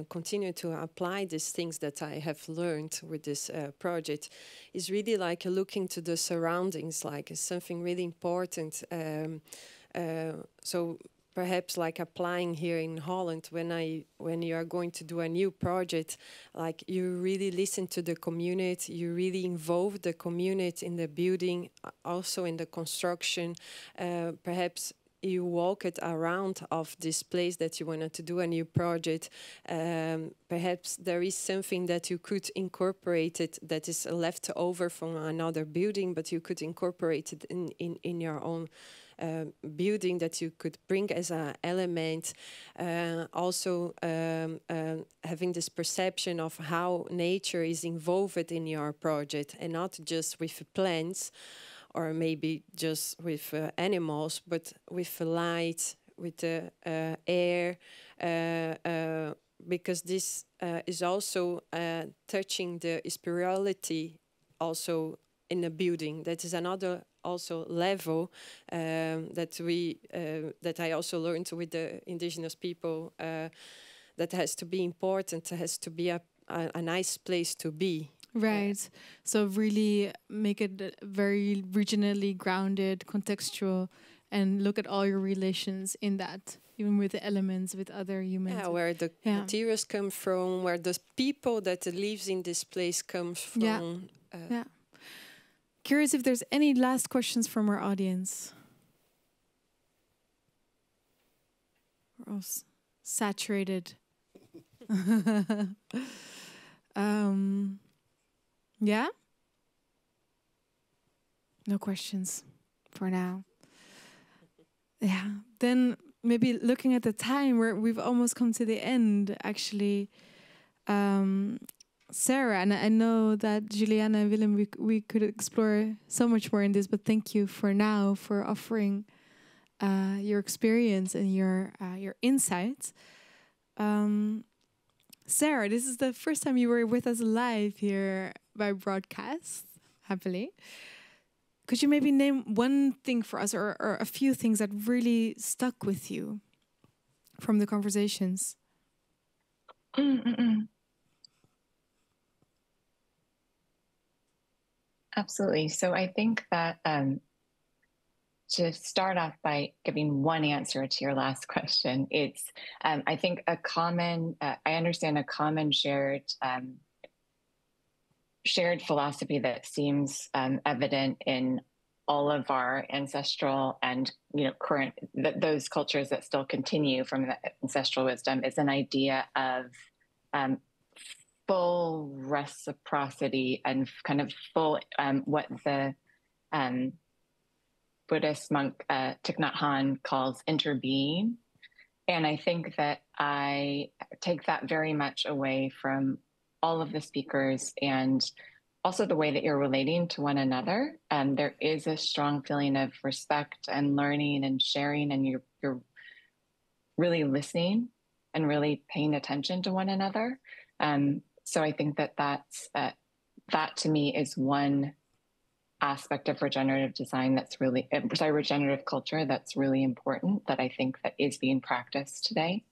continue to apply these things that I have learned with this project is really like looking to the surroundings, like something really important. So perhaps like applying here in Holland, when you are going to do a new project, like you really listen to the community, you really involve the community in the building, also in the construction. Perhaps you walk it around of this place that you wanted to do a new project. Perhaps there is something that you could incorporate it that is left over from another building, but you could incorporate it in your own building, that you could bring as an element. Also having this perception of how nature is involved in your project, and not just with plants or maybe just with animals, but with light, with the air, because this is also touching the spirituality also in a building. That is another also level that I also learned with the indigenous people, that has to be important, has to be a nice place to be. Right. So really make it very regionally grounded, contextual, and look at all your relations in that, even with the elements, with other humans. Yeah, where the materials come from, where the people that lives in this place comes from. Yeah. Curious if there's any last questions from our audience. We're all saturated. Yeah? No questions for now. Yeah. Then maybe looking at the time, we've almost come to the end, actually. Sarah, and I know that Juliana and Willem, we could explore so much more in this, but thank you for now for offering your experience and your insights. Sarah, this is the first time you were with us live here by broadcast, happily. Could you maybe name one thing for us, or a few things that really stuck with you from the conversations? Absolutely. So I think that to start off by giving one answer to your last question, it's, I think I understand a common shared philosophy that seems evident in all of our ancestral and current, those cultures that still continue from the ancestral wisdom, is an idea of full reciprocity and kind of full what the Buddhist monk Thich Nhat Hanh calls interbeing. And I think that I take that very much away from all of the speakers, and also the way that you're relating to one another. There is a strong feeling of respect and learning and sharing, and you're really listening and really paying attention to one another. So I think that to me is one aspect of regenerative design that's really, regenerative culture that's really important, that I think that is being practiced today.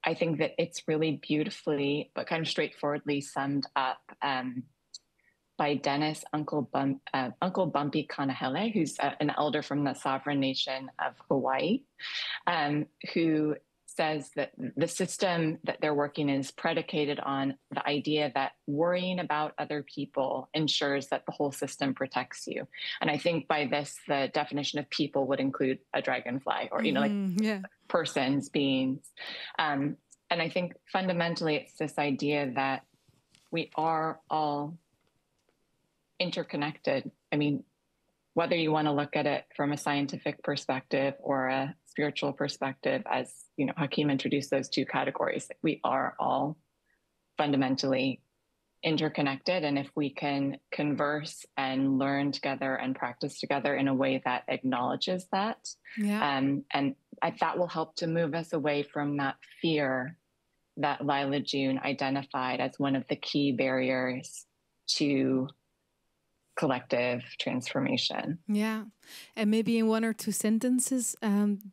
I think that it's really beautifully, but kind of straightforwardly summed up by Dennis Uncle Bumpy Kanahele, who's an elder from the sovereign nation of Hawaii, who says that the system that they're working in is predicated on the idea that worrying about other people ensures that the whole system protects you. And I think by this, the definition of people would include a dragonfly or, persons, beings. And I think fundamentally it's this idea that we are all interconnected. I mean, whether you want to look at it from a scientific perspective or a spiritual perspective, as Hakeem introduced those two categories, we are all fundamentally interconnected. And if we can converse and learn together and practice together in a way that acknowledges that, and that will help to move us away from that fear that Lila June identified as one of the key barriers to collective transformation. Yeah. And maybe in one or two sentences,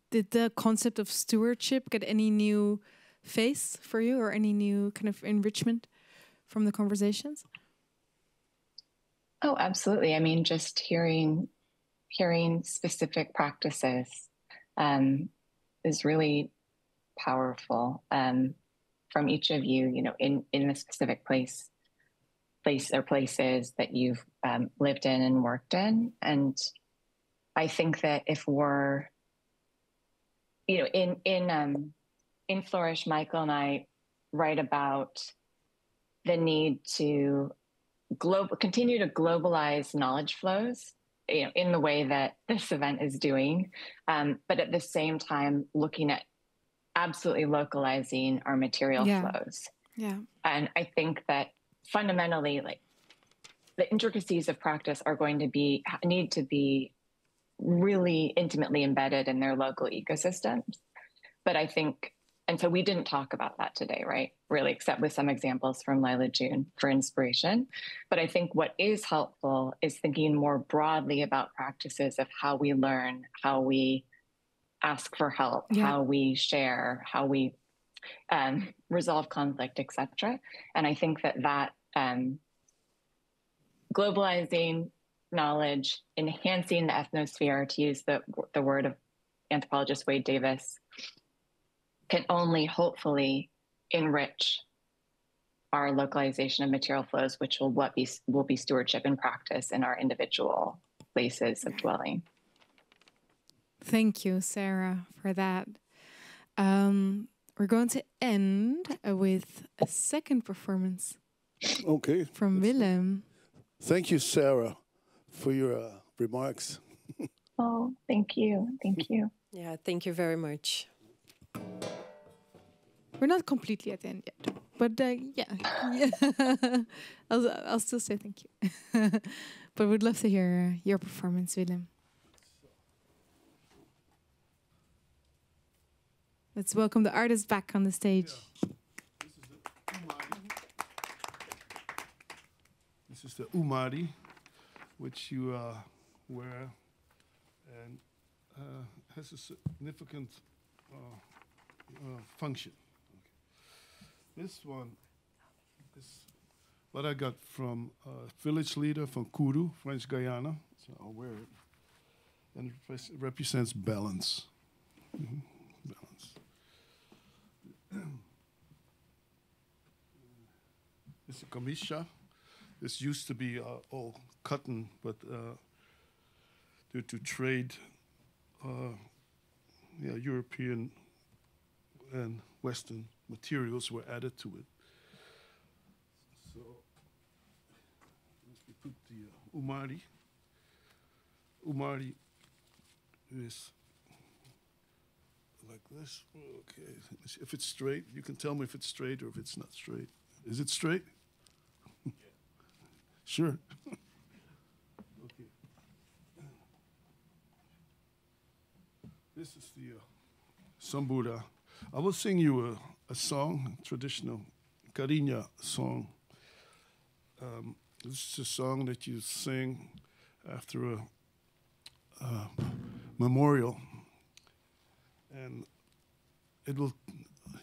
did the concept of stewardship get any new face for you or any new kind of enrichment from the conversations? Oh, absolutely. I mean, just hearing specific practices is really powerful from each of you, in the specific place or places that you've lived in and worked in. And I think that if we're, in Flourish, Michael and I write about the need to continue to globalize knowledge flows, in the way that this event is doing, but at the same time looking at absolutely localizing our material flows. Yeah. And I think that fundamentally, the intricacies of practice are going to need to be really intimately embedded in their local ecosystems. But I think, and so we didn't talk about that today, right? Really, except with some examples from Lila June for inspiration. But I think what is helpful is thinking more broadly about practices of how we learn, how we ask for help, how we share, how we resolve conflict, etc. And I think that globalizing knowledge, enhancing the ethnosphere, to use the word of anthropologist Wade Davis, can only hopefully enrich our localization of material flows, which will be stewardship in practice in our individual places of dwelling. Thank you, Sarah, for that. We're going to end with a second performance. Okay. From Willem. Thank you, Sarah, for your remarks. Oh, thank you. Thank you. Yeah, thank you very much. We're not completely at the end yet, but I'll still say thank you. But we'd love to hear your performance, Willem. Let's welcome the artist back on the stage. This is the Umari, which you wear, and has a significant function. Okay. This one is what I got from a village leader from Kourou, French Guiana, so I'll wear it. And it represents balance. Mm-hmm. Balance. This is a kamisha. This used to be all cotton, but due to trade, European and Western materials were added to it. So we put the Umari. Umari is like this. Okay, if it's straight, you can tell me if it's straight or if it's not straight. Is it straight? Yeah. Sure. Okay. This is the Sambura. I will sing you a song, traditional Cariña song. This is a song that you sing after a memorial. And it will,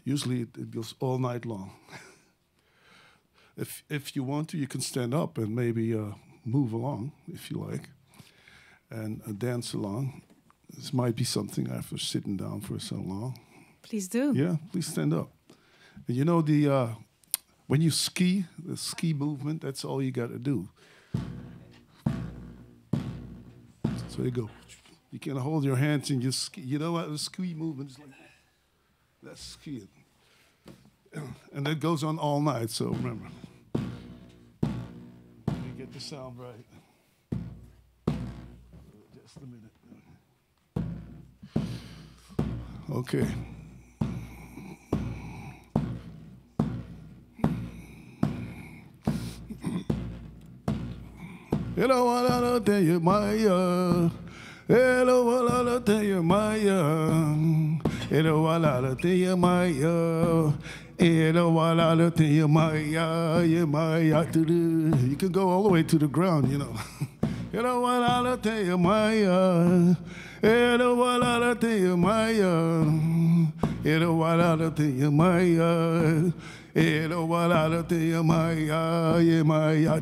usually it goes all night long. If you want to, you can stand up and maybe move along, if you like, and dance along. This might be something after sitting down for so long. Please do. Yeah, please stand up. And you know, when you ski, the ski movement, that's all you got to do. So you go. You can hold your hands and just ski. You know what? The ski movement is like that's skiing. And that goes on all night, so remember. Let me get the sound right. Just a minute. Okay. Hello, what I tell you, Maya. Hello, what I tell you, Maya. Hello, what I tell you, Maya. Hello, what I tell you, Maya. Yeah, Maya. You can go all the way to the ground, you know. Hello, what I tell you, Maya. Hello, what I tell you, Maya. Hello, what I tell you, Maya. Hello, what I tell you, Maya. Yeah, Maya.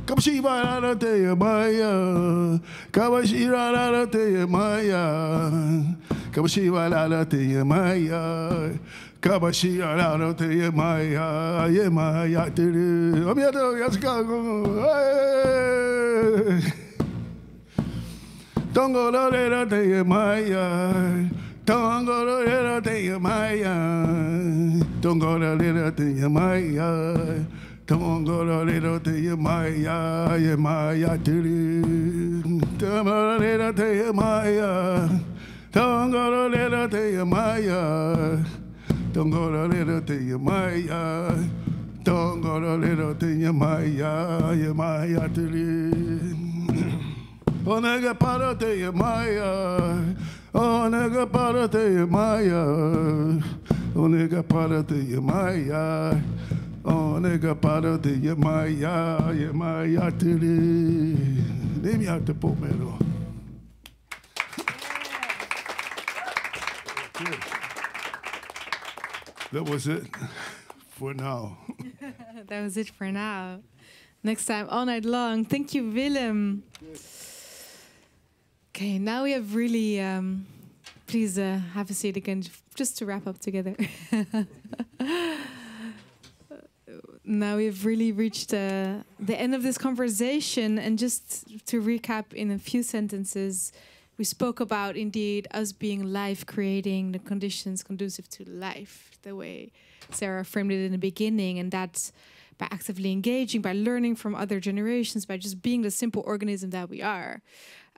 Come see what I tell you, Maya. Come see what I tell you, Maya. Come see what I tell you, Maya. Come see what I tell you, Maya. Yeah, Maya. I'm here to let's go. Don't go to let tell you, Maya. Don't go to let tell you, Maya. Don't go to let tell you, Maya. Don't go to little to your Maya, yeah, Maya, don't go to little to your Maya. Don't go to little to your Maya. Don't go to little to your Maya. Don't go to little to your Maya, yeah, Maya, oh, nigga, para to your Maya. Oh, nigga, para to your Maya. Oh, nigga, para to your Maya. Oh, nigga, para de Yemaya, Yemaya, Name me out the pomelo. That was it for now. That was it for now. Next time, all night long. Thank you, Willem. Okay, now we have really... please have a seat again, just to wrap up together. Now we've really reached the end of this conversation, and just to recap in a few sentences, we spoke about indeed us being life creating the conditions conducive to life, the way Sarah framed it in the beginning, and that's by actively engaging, by learning from other generations, by just being the simple organism that we are,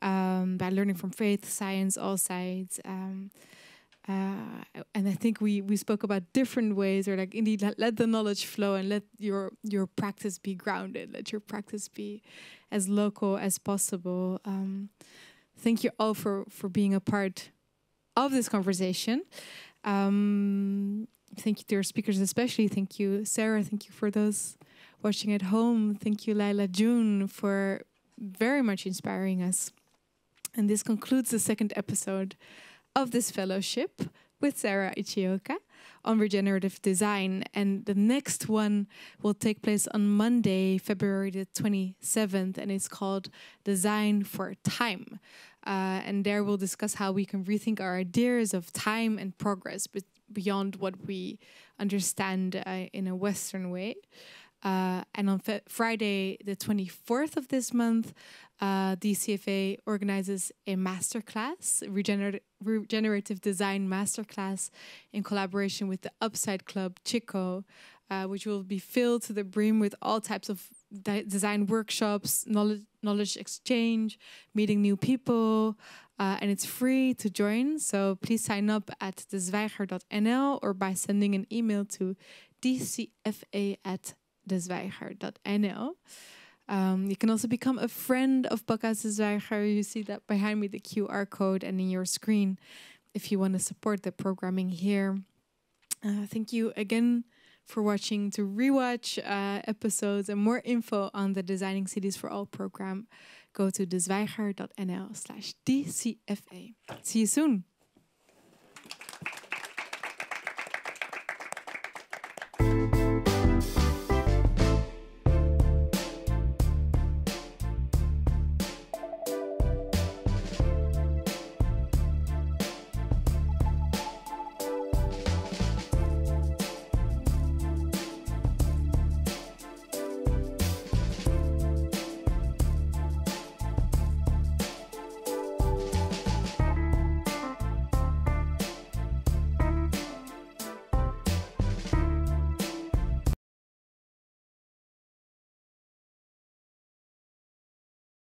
by learning from faith, science, all sides. And I think we spoke about different ways, or like indeed let the knowledge flow and let your practice be grounded, let your practice be as local as possible. Thank you all for being a part of this conversation. Thank you to our speakers especially. Thank you, Sarah. Thank you for those watching at home. Thank you, Laila June, for very much inspiring us. And this concludes the second episode of this fellowship with Sarah Ichioka on regenerative design. And the next one will take place on Monday, February the 27th, and it's called Design for Time. And there we'll discuss how we can rethink our ideas of time and progress beyond what we understand in a Western way. And on Friday, the 24th of this month, DCFA organizes a masterclass, regenerative design masterclass, in collaboration with the Upside Club Chico, which will be filled to the brim with all types of design workshops, knowledge exchange, meeting new people, and it's free to join. So please sign up at dezwijger.nl or by sending an email to dcfa@dezwijger.nl. You can also become a friend of Pakhuis de Zwijger. You see that behind me, the QR code, and in your screen if you want to support the programming here. Thank you again for watching. To rewatch episodes and more info on the Designing Cities for All program, go to dezwijger.nl/DCFA. See you soon.